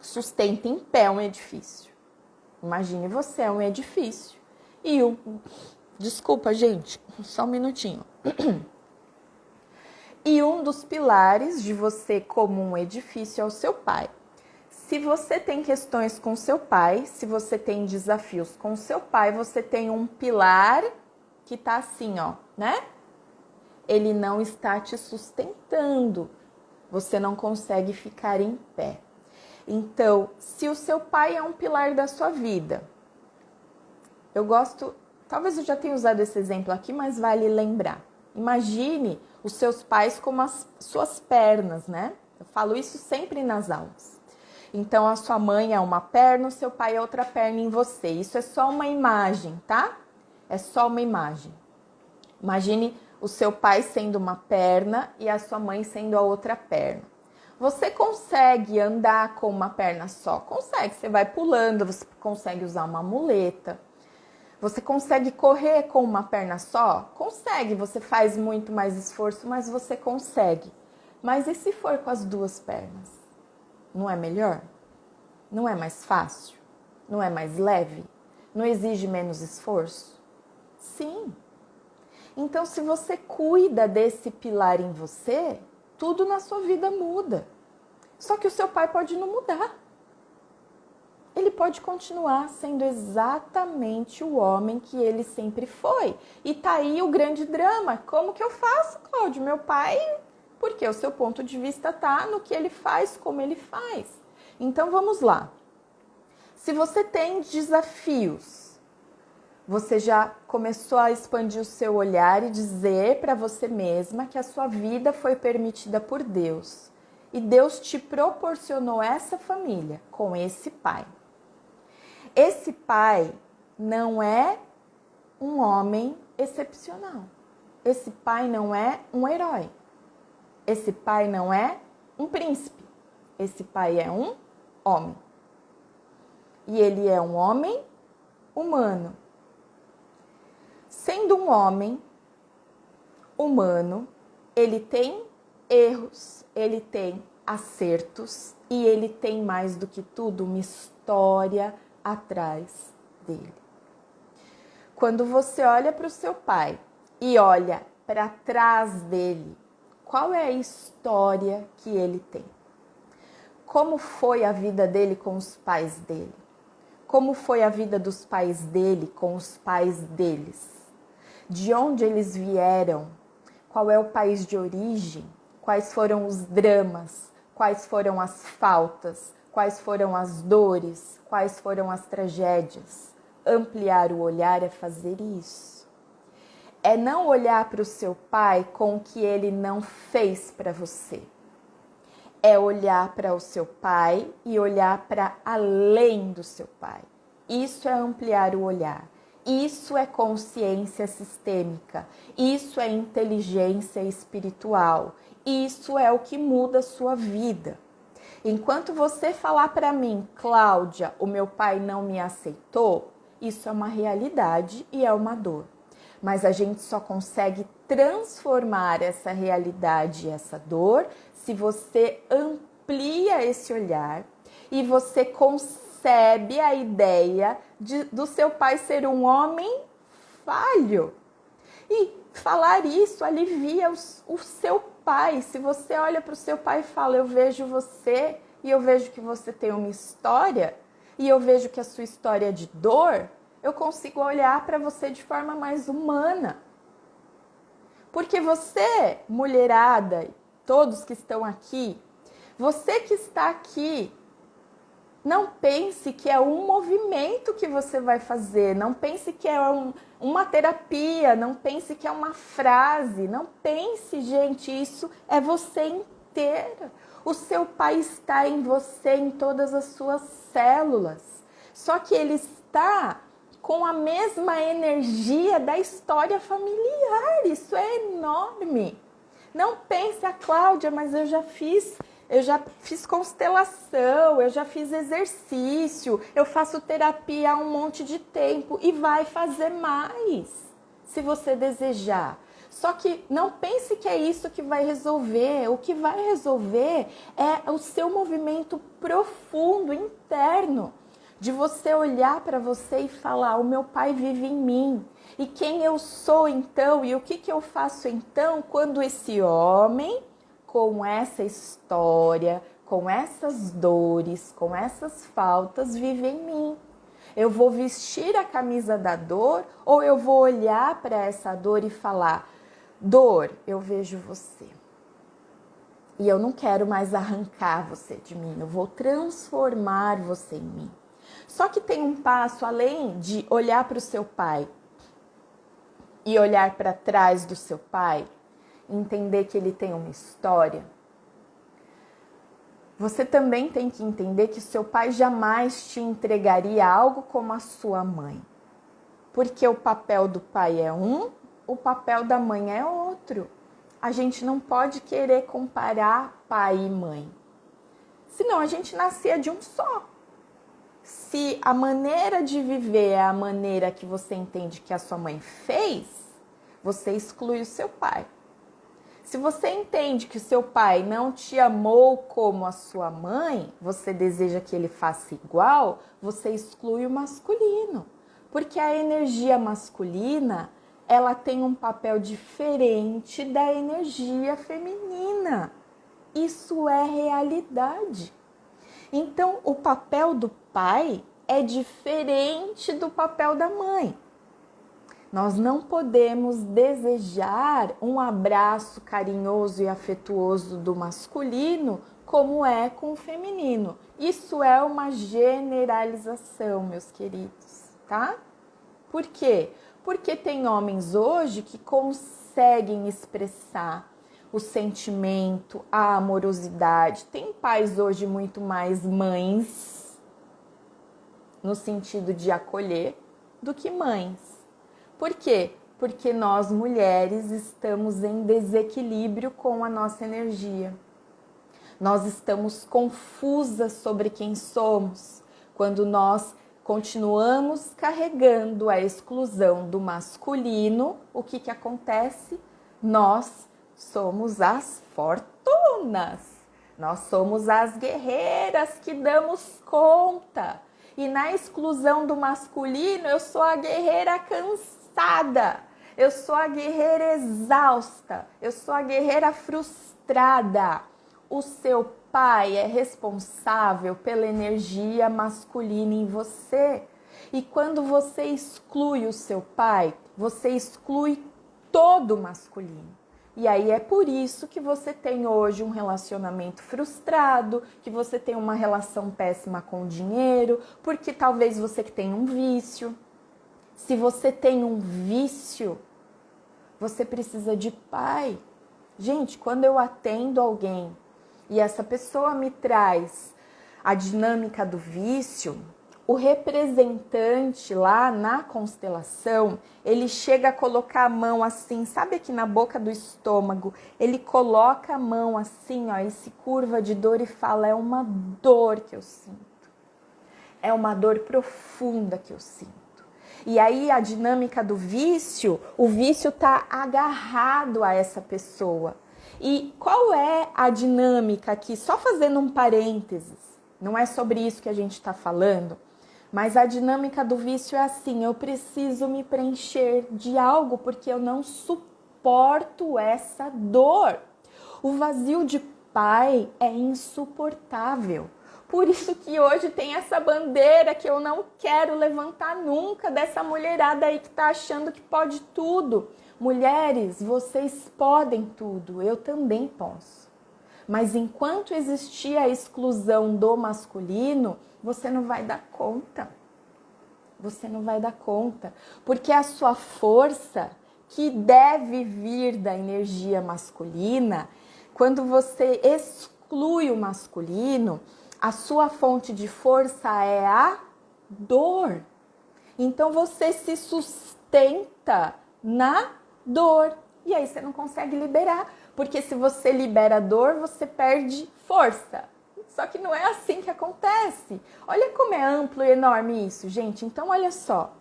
Sustenta em pé um edifício. Imagine você é um edifício e desculpa, gente, só um minutinho. E um dos pilares de você como um edifício é o seu pai. Se você tem questões com seu pai, se você tem desafios com seu pai, você tem um pilar que tá assim, ó, né? Ele não está te sustentando. Você não consegue ficar em pé. Então, se o seu pai é um pilar da sua vida, eu gosto, talvez eu já tenha usado esse exemplo aqui, mas vale lembrar. Imagine os seus pais como as suas pernas, né? Eu falo isso sempre nas aulas. Então, a sua mãe é uma perna, o seu pai é outra perna em você. Isso é só uma imagem, tá? É só uma imagem. Imagine o seu pai sendo uma perna e a sua mãe sendo a outra perna. Você consegue andar com uma perna só? Consegue, você vai pulando, você consegue usar uma muleta. Você consegue correr com uma perna só? Consegue, você faz muito mais esforço, mas você consegue. Mas e se for com as duas pernas? Não é melhor? Não é mais fácil? Não é mais leve? Não exige menos esforço? Sim. Então, se você cuida desse pilar em você, tudo na sua vida muda. Só que o seu pai pode não mudar. Ele pode continuar sendo exatamente o homem que ele sempre foi. E tá aí o grande drama. Como que eu faço, Cláudio? Meu pai... Porque o seu ponto de vista tá no que ele faz, como ele faz. Então vamos lá. Se você tem desafios, você já começou a expandir o seu olhar e dizer para você mesma que a sua vida foi permitida por Deus. E Deus te proporcionou essa família com esse pai. Esse pai não é um homem excepcional. Esse pai não é um herói. Esse pai não é um príncipe. Esse pai é um homem. E ele é um homem humano. Sendo um homem humano, ele tem erros, ele tem acertos e ele tem, mais do que tudo, uma história atrás dele. Quando você olha para o seu pai e olha para trás dele, qual é a história que ele tem? Como foi a vida dele com os pais dele? Como foi a vida dos pais dele com os pais deles? De onde eles vieram? Qual é o país de origem? Quais foram os dramas? Quais foram as faltas? Quais foram as dores? Quais foram as tragédias? Ampliar o olhar é fazer isso. É não olhar para o seu pai com o que ele não fez para você. É olhar para o seu pai e olhar para além do seu pai. Isso é ampliar o olhar. Isso é consciência sistêmica. Isso é inteligência espiritual. Isso é o que muda a sua vida. Enquanto você falar para mim, Cláudia, o meu pai não me aceitou, isso é uma realidade e é uma dor. Mas a gente só consegue transformar essa realidade e essa dor se você amplia esse olhar e você concebe a ideia do seu pai ser um homem falho. E falar isso alivia o seu pai. Se você olha para o seu pai e fala, eu vejo você e eu vejo que você tem uma história e eu vejo que a sua história é de dor, eu consigo olhar para você de forma mais humana. Porque você, mulherada, todos que estão aqui, você que está aqui, não pense que é um movimento que você vai fazer, não pense que é uma terapia, não pense que é uma frase, não pense, gente, isso é você inteira. O seu pai está em você, em todas as suas células, só que ele está com a mesma energia da história familiar, isso é enorme. Não pense, Cláudia, mas eu já fiz constelação, eu já fiz exercício, eu faço terapia há um monte de tempo e vai fazer mais, se você desejar. Só que não pense que é isso que vai resolver. O que vai resolver é o seu movimento profundo, interno, de você olhar para você e falar, o meu pai vive em mim. E quem eu sou então? E o que eu faço então quando esse homem, com essa história, com essas dores, com essas faltas, vive em mim? Eu vou vestir a camisa da dor ou eu vou olhar para essa dor e falar, dor, eu vejo você. E eu não quero mais arrancar você de mim, eu vou transformar você em mim. Só que tem um passo além de olhar para o seu pai e olhar para trás do seu pai, entender que ele tem uma história. Você também tem que entender que seu pai jamais te entregaria algo como a sua mãe. Porque o papel do pai é um, o papel da mãe é outro. A gente não pode querer comparar pai e mãe. Senão a gente nascia de um só. Se a maneira de viver é a maneira que você entende que a sua mãe fez, você exclui o seu pai. Se você entende que o seu pai não te amou como a sua mãe, você deseja que ele faça igual, você exclui o masculino. Porque a energia masculina, ela tem um papel diferente da energia feminina. Isso é realidade. Então, o papel do pai é diferente do papel da mãe. Nós não podemos desejar um abraço carinhoso e afetuoso do masculino como é com o feminino. Isso é uma generalização, meus queridos, tá? Por quê? Porque tem homens hoje que conseguem expressar o sentimento, a amorosidade. Tem pais hoje muito mais mães, no sentido de acolher, do que mães. Por quê? Porque nós mulheres estamos em desequilíbrio com a nossa energia. Nós estamos confusas sobre quem somos quando nós continuamos carregando a exclusão do masculino. O que acontece? Nós somos as fortunas, nós somos as guerreiras que damos conta. E na exclusão do masculino, eu sou a guerreira cansada, eu sou a guerreira exausta, eu sou a guerreira frustrada. O seu pai é responsável pela energia masculina em você. E quando você exclui o seu pai, você exclui todo o masculino. E aí é por isso que você tem hoje um relacionamento frustrado, que você tem uma relação péssima com o dinheiro, porque talvez você que tenha um vício. Se você tem um vício, você precisa de pai. Gente, quando eu atendo alguém e essa pessoa me traz a dinâmica do vício, o representante lá na constelação, ele chega a colocar a mão assim, sabe aqui na boca do estômago? Ele coloca a mão assim, ó, e se curva de dor e fala, é uma dor que eu sinto. É uma dor profunda que eu sinto. E aí a dinâmica do vício, o vício está agarrado a essa pessoa. E qual é a dinâmica aqui? Só fazendo um parênteses, não é sobre isso que a gente está falando, mas a dinâmica do vício é assim, eu preciso me preencher de algo porque eu não suporto essa dor. O vazio de pai é insuportável. Por isso que hoje tem essa bandeira que eu não quero levantar nunca dessa mulherada aí que tá achando que pode tudo. Mulheres, vocês podem tudo, eu também posso. Mas enquanto existir a exclusão do masculino, você não vai dar conta. Você não vai dar conta. Porque a sua força, que deve vir da energia masculina, quando você exclui o masculino, a sua fonte de força é a dor. Então você se sustenta na dor. E aí você não consegue liberar. Porque se você libera a dor, você perde força. Só que não é assim que acontece. Olha como é amplo e enorme isso, gente. Então, olha só.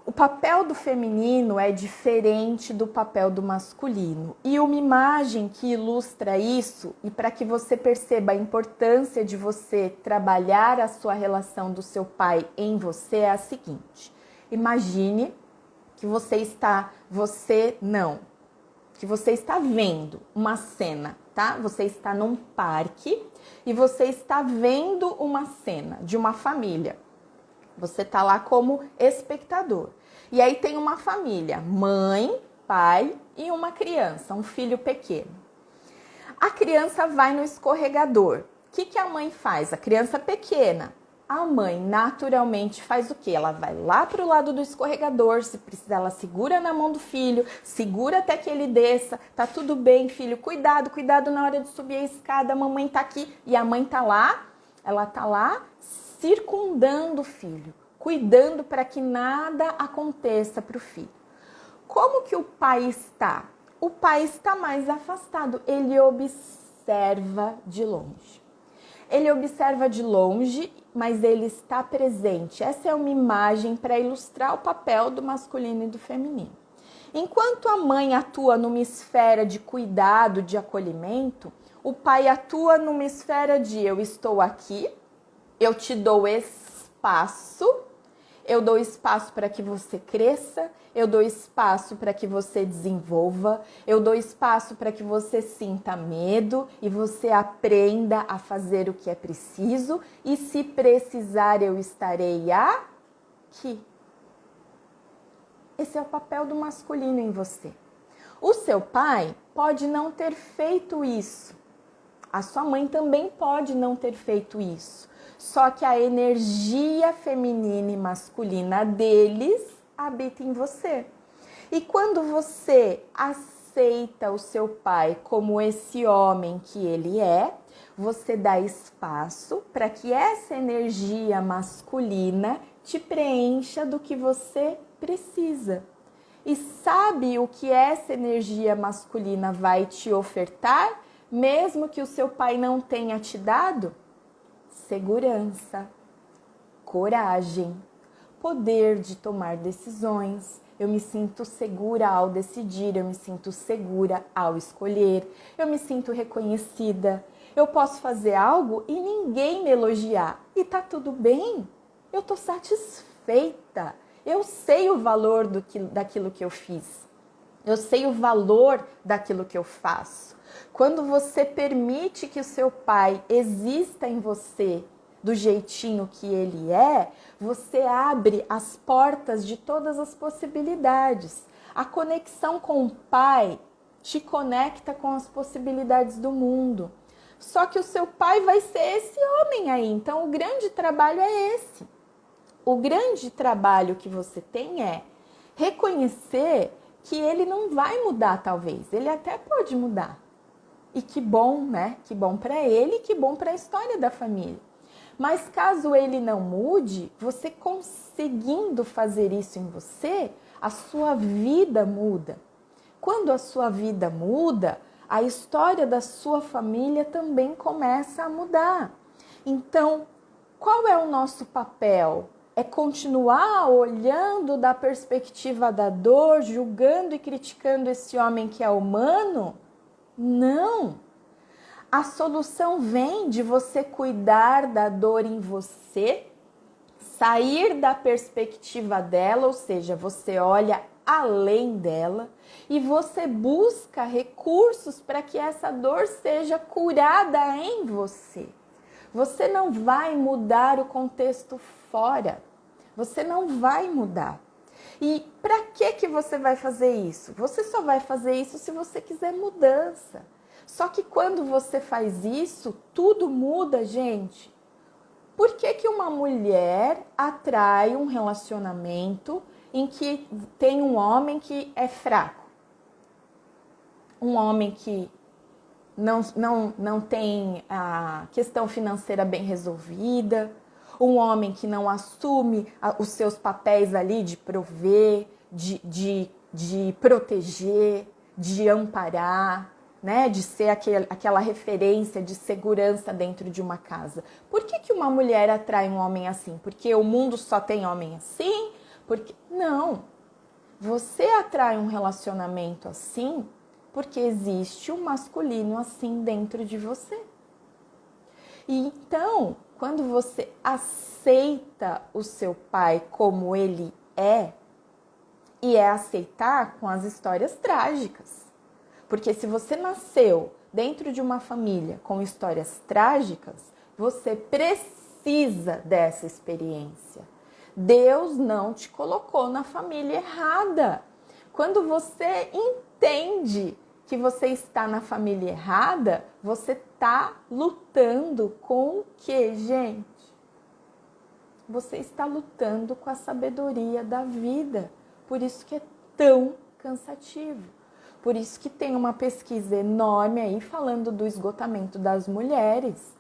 O papel do feminino é diferente do papel do masculino. E uma imagem que ilustra isso, e para que você perceba a importância de você trabalhar a sua relação do seu pai em você, é a seguinte. Imagine que você está vendo uma cena, tá? Você está num parque e você está vendo uma cena de uma família. Você está lá como espectador. E aí tem uma família, mãe, pai e uma criança, um filho pequeno. A criança vai no escorregador. O que a mãe faz? A criança pequena. A mãe naturalmente faz o quê? Ela vai lá para o lado do escorregador, se precisar, ela segura na mão do filho, segura até que ele desça. Tá tudo bem, filho, cuidado, cuidado na hora de subir a escada, a mamãe tá aqui. E a mãe tá lá, ela tá lá circundando o filho, cuidando para que nada aconteça para o filho. Como que o pai está? O pai está mais afastado, ele observa de longe. Ele observa de longe, mas ele está presente. Essa é uma imagem para ilustrar o papel do masculino e do feminino. Enquanto a mãe atua numa esfera de cuidado, de acolhimento, o pai atua numa esfera de eu estou aqui, eu te dou espaço, eu dou espaço para que você cresça, eu dou espaço para que você desenvolva, eu dou espaço para que você sinta medo e você aprenda a fazer o que é preciso e se precisar eu estarei aqui. Esse é o papel do masculino em você. O seu pai pode não ter feito isso A sua mãe também pode não ter feito isso. Só que a energia feminina e masculina deles habita em você. E quando você aceita o seu pai como esse homem que ele é, você dá espaço para que essa energia masculina te preencha do que você precisa. E sabe o que essa energia masculina vai te ofertar, mesmo que o seu pai não tenha te dado? Segurança, coragem, poder de tomar decisões. Eu me sinto segura ao decidir, eu me sinto segura ao escolher, eu me sinto reconhecida. Eu posso fazer algo e ninguém me elogiar e tá tudo bem. Eu tô satisfeita. Eu sei o valor daquilo que eu fiz. Eu sei o valor daquilo que eu faço. Quando você permite que o seu pai exista em você do jeitinho que ele é, você abre as portas de todas as possibilidades. A conexão com o pai te conecta com as possibilidades do mundo. Só que o seu pai vai ser esse homem aí, então o grande trabalho é esse. O grande trabalho que você tem é reconhecer que ele não vai mudar, talvez. Ele até pode mudar. E que bom, né? Que bom para ele e que bom para a história da família. Mas caso ele não mude, você conseguindo fazer isso em você, a sua vida muda. Quando a sua vida muda, a história da sua família também começa a mudar. Então, qual é o nosso papel? É continuar olhando da perspectiva da dor, julgando e criticando esse homem que é humano? Não! A solução vem de você cuidar da dor em você, sair da perspectiva dela, ou seja, você olha além dela e você busca recursos para que essa dor seja curada em você. Você não vai mudar o contexto fora. Você não vai mudar. E para que você vai fazer isso? Você só vai fazer isso se você quiser mudança. Só que quando você faz isso, tudo muda, gente. Por que uma mulher atrai um relacionamento em que tem um homem que é fraco? Um homem que não tem a questão financeira bem resolvida, um homem que não assume os seus papéis ali de prover, de proteger, de amparar, né? De ser aquela referência de segurança dentro de uma casa. Por que uma mulher atrai um homem assim? Porque o mundo só tem homem assim? Porque não. Você atrai um relacionamento assim porque existe um masculino assim dentro de você. E então, quando você aceita o seu pai como ele é, e é aceitar com as histórias trágicas. Porque se você nasceu dentro de uma família com histórias trágicas, você precisa dessa experiência. Deus não te colocou na família errada. Quando você entende que você está na família errada, você está lutando com o que, gente? Você está lutando com a sabedoria da vida. Por isso que é tão cansativo. Por isso que tem uma pesquisa enorme aí falando do esgotamento das mulheres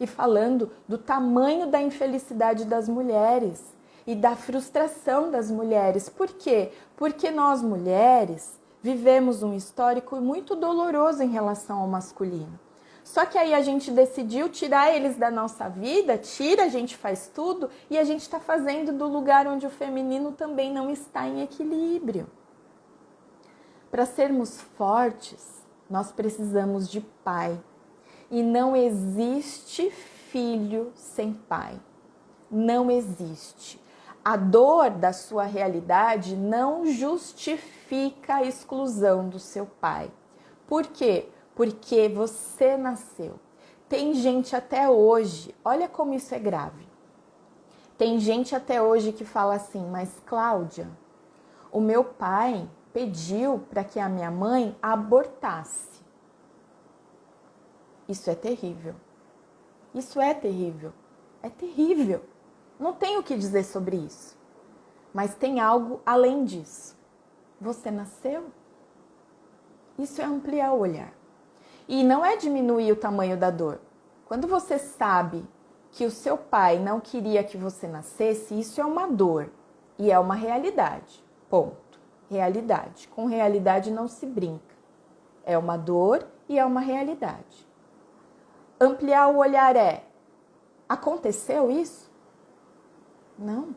e falando do tamanho da infelicidade das mulheres e da frustração das mulheres. Por quê? Porque nós mulheres vivemos um histórico muito doloroso em relação ao masculino. Só que aí a gente decidiu tirar eles da nossa vida, tira, a gente faz tudo e a gente está fazendo do lugar onde o feminino também não está em equilíbrio. Para sermos fortes, nós precisamos de pai. E não existe filho sem pai. Não existe. A dor da sua realidade não justifica a exclusão do seu pai. Por quê? Porque você nasceu. Tem gente até hoje, olha como isso é grave. Tem gente até hoje que fala assim, mas Cláudia, o meu pai pediu para que a minha mãe abortasse. Isso é terrível. Isso é terrível. É terrível. Não tenho o que dizer sobre isso. Mas tem algo além disso. Você nasceu? Isso é ampliar o olhar. E não é diminuir o tamanho da dor. Quando você sabe que o seu pai não queria que você nascesse, isso é uma dor e é uma realidade. Ponto. Realidade. Com realidade não se brinca. É uma dor e é uma realidade. Ampliar o olhar é: aconteceu isso? Não.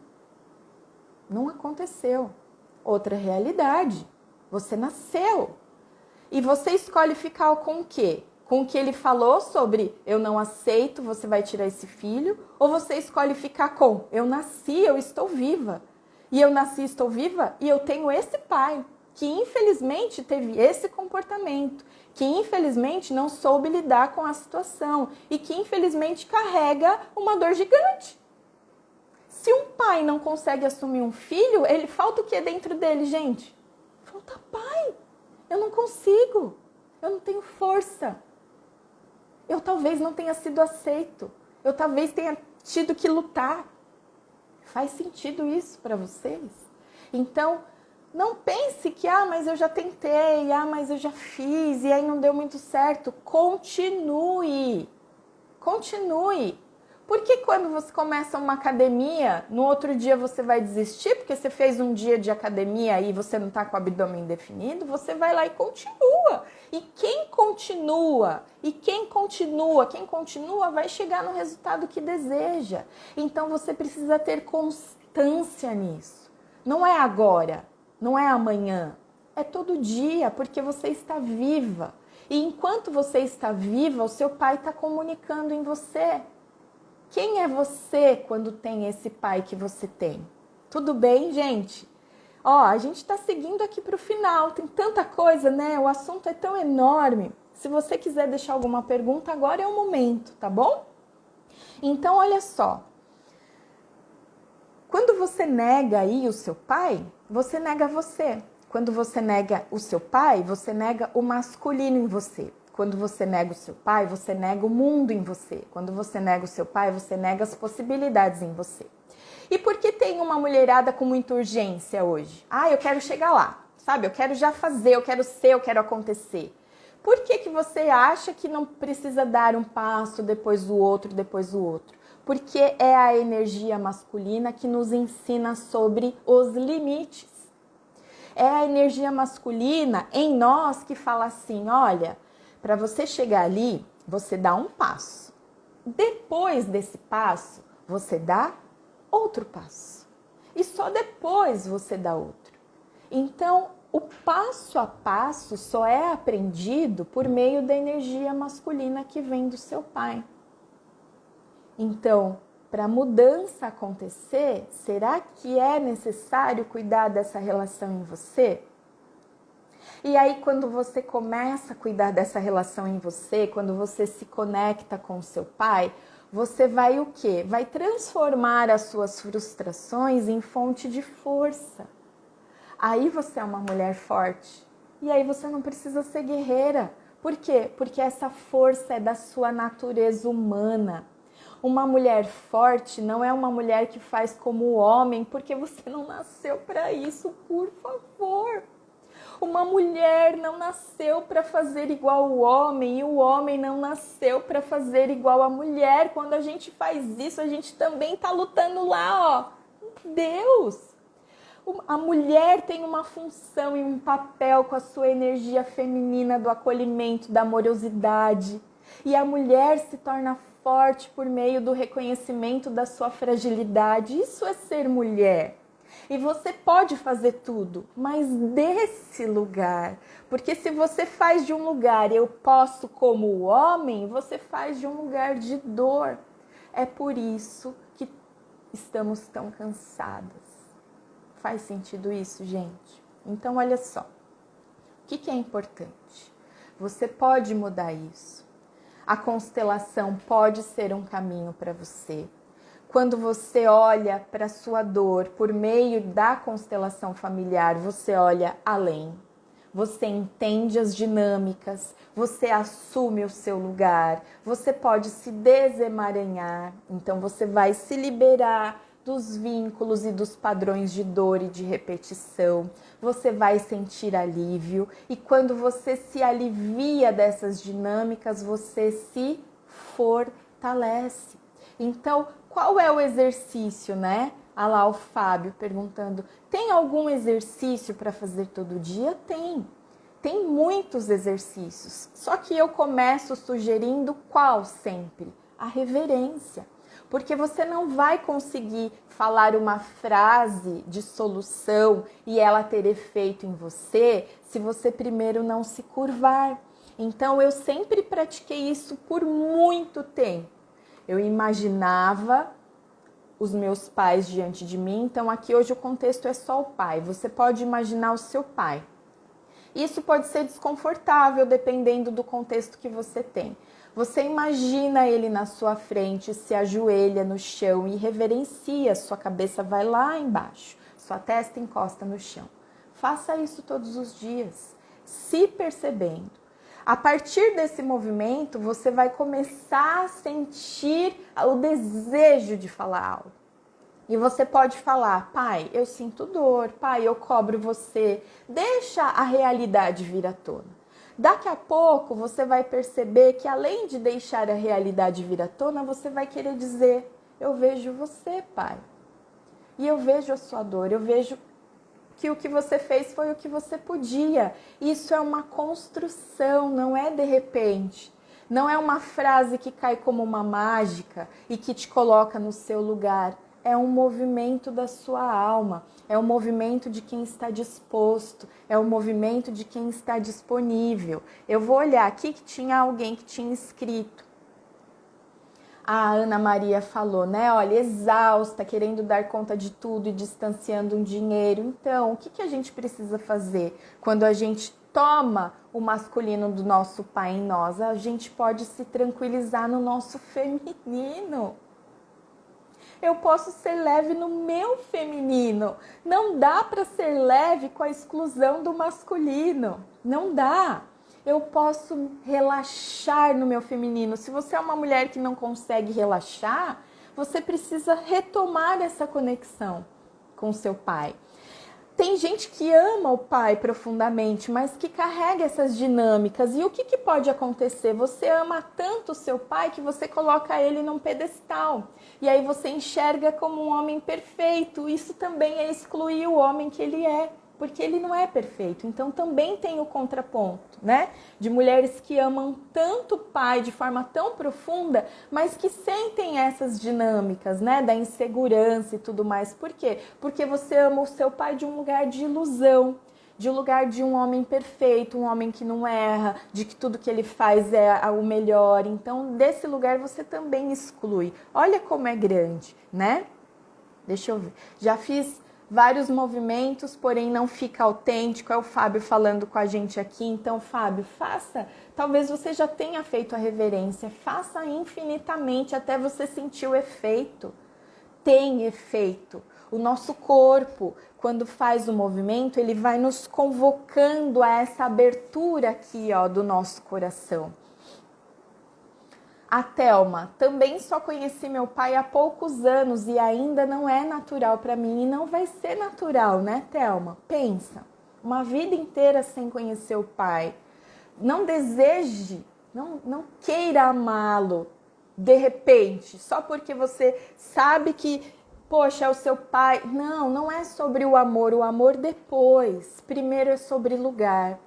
Não aconteceu. Outra realidade. Você nasceu. E você escolhe ficar com o quê? Com o que ele falou sobre eu não aceito, você vai tirar esse filho? Ou você escolhe ficar com eu nasci, eu estou viva. E eu nasci, estou viva e eu tenho esse pai que infelizmente teve esse comportamento, que infelizmente não soube lidar com a situação e que infelizmente carrega uma dor gigante. Se um pai não consegue assumir um filho, ele falta o que dentro dele, gente? Falta pai. Eu não consigo. Eu não tenho força. Eu talvez não tenha sido aceito. Eu talvez tenha tido que lutar. Faz sentido isso para vocês? Então, não pense que, mas eu já tentei, mas eu já fiz e aí não deu muito certo. Continue. Continue. Porque quando você começa uma academia, no outro dia você vai desistir, porque você fez um dia de academia e você não está com o abdômen definido, você vai lá e continua. E quem continua vai chegar no resultado que deseja. Então você precisa ter constância nisso. Não é agora, não é amanhã, é todo dia, porque você está viva. E enquanto você está viva, o seu pai está comunicando em você. Quem é você quando tem esse pai que você tem? Tudo bem, gente? A gente está seguindo aqui para o final. Tem tanta coisa, né? O assunto é tão enorme. Se você quiser deixar alguma pergunta, agora é o momento, tá bom? Então, olha só. Quando você nega aí o seu pai, você nega você. Quando você nega o seu pai, você nega o masculino em você. Quando você nega o seu pai, você nega o mundo em você. Quando você nega o seu pai, você nega as possibilidades em você. E por que tem uma mulherada com muita urgência hoje? Eu quero chegar lá, sabe? Eu quero já fazer, eu quero ser, eu quero acontecer. Por que você acha que não precisa dar um passo depois do outro, depois do outro? Porque é a energia masculina que nos ensina sobre os limites. É a energia masculina em nós que fala assim, olha, para você chegar ali, você dá um passo. Depois desse passo, você dá outro passo. E só depois você dá outro. Então, o passo a passo só é aprendido por meio da energia masculina que vem do seu pai. Então, para a mudança acontecer, será que é necessário cuidar dessa relação em você? E aí, quando você começa a cuidar dessa relação em você, quando você se conecta com o seu pai, você vai o quê? Vai transformar as suas frustrações em fonte de força. Aí você é uma mulher forte. E aí você não precisa ser guerreira. Por quê? Porque essa força é da sua natureza humana. Uma mulher forte não é uma mulher que faz como o homem, porque você não nasceu para isso, por favor. Uma mulher não nasceu para fazer igual o homem e o homem não nasceu para fazer igual a mulher. Quando a gente faz isso, a gente também está lutando lá, Deus! A mulher tem uma função e um papel com a sua energia feminina do acolhimento, da amorosidade. E a mulher se torna forte por meio do reconhecimento da sua fragilidade. Isso é ser mulher. E você pode fazer tudo, mas desse lugar. Porque se você faz de um lugar, eu posso como o homem, você faz de um lugar de dor. É por isso que estamos tão cansadas. Faz sentido isso, gente? Então, olha só. O que é importante? Você pode mudar isso. A constelação pode ser um caminho para você. Quando você olha para a sua dor por meio da constelação familiar, você olha além. você entende as dinâmicas, você assume o seu lugar, você pode se desemaranhar, então você vai se liberar dos vínculos e dos padrões de dor e de repetição, você vai sentir alívio e quando você se alivia dessas dinâmicas, você se fortalece. Então, qual é o exercício, né? Ah lá o Fábio perguntando, tem algum exercício para fazer todo dia? Tem muitos exercícios, só que eu começo sugerindo qual sempre? A reverência. Porque você não vai conseguir falar uma frase de solução e ela ter efeito em você se você primeiro não se curvar. Então eu sempre pratiquei isso por muito tempo. Eu imaginava os meus pais diante de mim, então aqui hoje o contexto é só o pai. Você pode imaginar o seu pai. Isso pode ser desconfortável dependendo do contexto que você tem. Você imagina ele na sua frente, se ajoelha no chão e reverencia, sua cabeça vai lá embaixo, sua testa encosta no chão. Faça isso todos os dias, se percebendo. A partir desse movimento, você vai começar a sentir o desejo de falar algo. E você pode falar, pai, eu sinto dor, pai, eu cobro você. Deixa a realidade vir à tona. Daqui a pouco você vai perceber que além de deixar a realidade vir à tona, você vai querer dizer, eu vejo você, pai. E eu vejo a sua dor, eu vejo que o que você fez foi o que você podia. Isso é uma construção, não é de repente. Não é uma frase que cai como uma mágica e que te coloca no seu lugar. É um movimento da sua alma, é um movimento de quem está disposto, é um movimento de quem está disponível. Eu vou olhar aqui que tinha alguém que tinha escrito. A Ana Maria falou, né? Olha, exausta, querendo dar conta de tudo e distanciando um dinheiro. Então, o que a gente precisa fazer quando a gente toma o masculino do nosso pai em nós? A gente pode se tranquilizar no nosso feminino. Eu posso ser leve no meu feminino. Não dá para ser leve com a exclusão do masculino. Não dá. Eu posso relaxar no meu feminino. Se você é uma mulher que não consegue relaxar, você precisa retomar essa conexão com seu pai. Tem gente que ama o pai profundamente, mas que carrega essas dinâmicas. E o que pode acontecer? Você ama tanto o seu pai que você coloca ele num pedestal. E aí você enxerga como um homem perfeito. Isso também é excluir o homem que ele é, porque ele não é perfeito. Então também tem o contraponto, né? De mulheres que amam tanto o pai de forma tão profunda, mas que sentem essas dinâmicas, né? Da insegurança e tudo mais. Por quê? Porque você ama o seu pai de um lugar de ilusão, de um lugar de um homem perfeito, um homem que não erra, de que tudo que ele faz é o melhor. Então, desse lugar você também exclui. Olha como é grande, né? Deixa eu ver. Já fiz vários movimentos, porém não fica autêntico. É o Fábio falando com a gente aqui. Então, Fábio, faça. Talvez você já tenha feito a reverência. Faça infinitamente até você sentir o efeito. Tem efeito. O nosso corpo, quando faz o movimento, ele vai nos convocando a essa abertura aqui, ó, do nosso coração. A Thelma, também só conheci meu pai há poucos anos e ainda não é natural para mim. E não vai ser natural, né, Thelma? Pensa, uma vida inteira sem conhecer o pai. Não deseje, não queira amá-lo de repente, só porque você sabe que, poxa, é o seu pai. Não é sobre o amor depois. Primeiro é sobre lugar,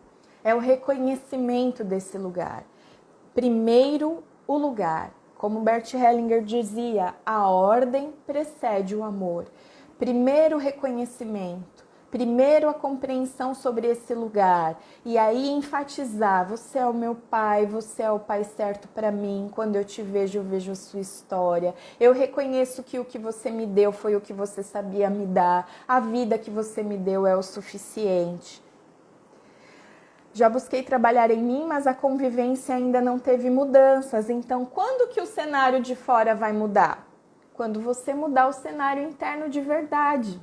é o reconhecimento desse lugar. Primeiro o lugar. Como Bert Hellinger dizia, a ordem precede o amor. Primeiro o reconhecimento, primeiro a compreensão sobre esse lugar. E aí enfatizar, você é o meu pai, você é o pai certo para mim. Quando eu te vejo, eu vejo a sua história. Eu reconheço que o que você me deu foi o que você sabia me dar. A vida que você me deu é o suficiente. Já busquei trabalhar em mim, mas a convivência ainda não teve mudanças. Então, quando que o cenário de fora vai mudar? Quando você mudar o cenário interno de verdade.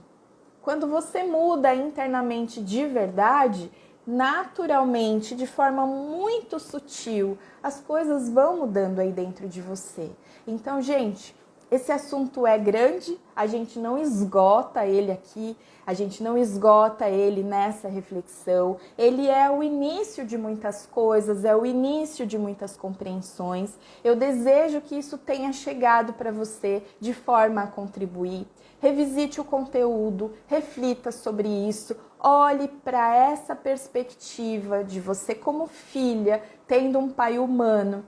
Quando você muda internamente de verdade, naturalmente, de forma muito sutil, as coisas vão mudando aí dentro de você. Então, gente, esse assunto é grande, a gente não esgota ele aqui, a gente não esgota ele nessa reflexão. Ele é o início de muitas coisas, é o início de muitas compreensões. Eu desejo que isso tenha chegado para você de forma a contribuir. Revisite o conteúdo, reflita sobre isso, olhe para essa perspectiva de você como filha, tendo um pai humano,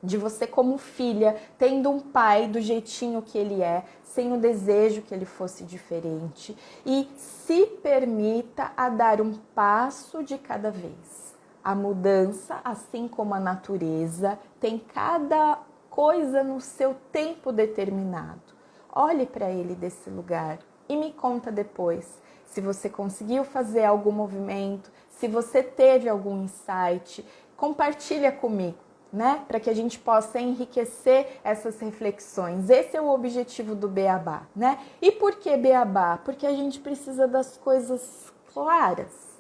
de você como filha, tendo um pai do jeitinho que ele é, sem o desejo que ele fosse diferente, e se permita a dar um passo de cada vez. A mudança, assim como a natureza, tem cada coisa no seu tempo determinado. Olhe para ele desse lugar e me conta depois se você conseguiu fazer algum movimento, se você teve algum insight, compartilha comigo, né? Para que a gente possa enriquecer essas reflexões. Esse é o objetivo do Beabá, né? E por que Beabá? Porque a gente precisa das coisas claras.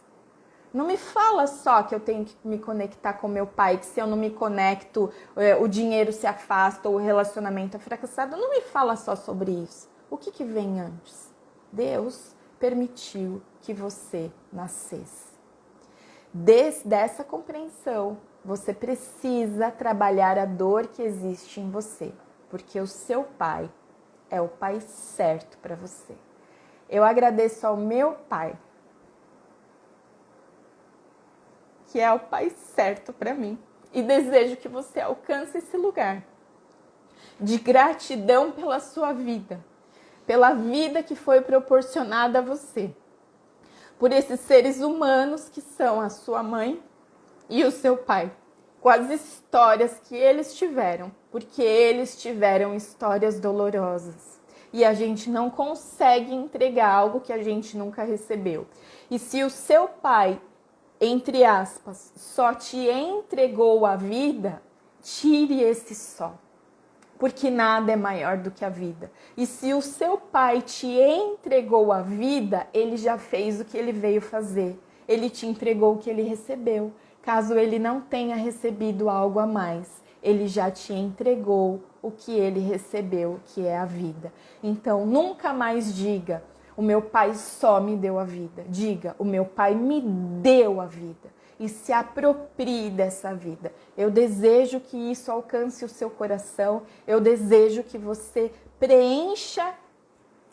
Não me fala só que eu tenho que me conectar com meu pai, que se eu não me conecto, o dinheiro se afasta ou o relacionamento é fracassado. Não me fala só sobre isso. O que vem antes? Deus permitiu que você nascesse. Dessa compreensão, você precisa trabalhar a dor que existe em você, porque o seu pai é o pai certo para você. Eu agradeço ao meu pai, que é o pai certo para mim, e desejo que você alcance esse lugar de gratidão pela sua vida, pela vida que foi proporcionada a você, por esses seres humanos que são a sua mãe e o seu pai, com as histórias que eles tiveram, porque eles tiveram histórias dolorosas. E a gente não consegue entregar algo que a gente nunca recebeu. E se o seu pai, entre aspas, só te entregou a vida, tire esse só. Porque nada é maior do que a vida. E se o seu pai te entregou a vida, ele já fez o que ele veio fazer. Ele te entregou o que ele recebeu. Caso ele não tenha recebido algo a mais, ele já te entregou o que ele recebeu, que é a vida. Então, nunca mais diga, o meu pai só me deu a vida. Diga, o meu pai me deu a vida. E se aproprie dessa vida. Eu desejo que isso alcance o seu coração. Eu desejo que você preencha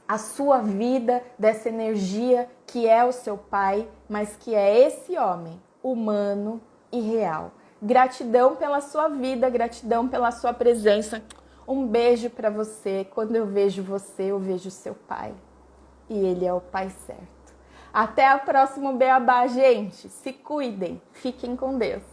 a sua vida dessa energia que é o seu pai, mas que é esse homem humano e real. Gratidão pela sua vida, gratidão pela sua presença. Um beijo para você. Quando eu vejo você, eu vejo seu pai. E ele é o pai certo. Até o próximo Beabá, gente. Se cuidem. Fiquem com Deus.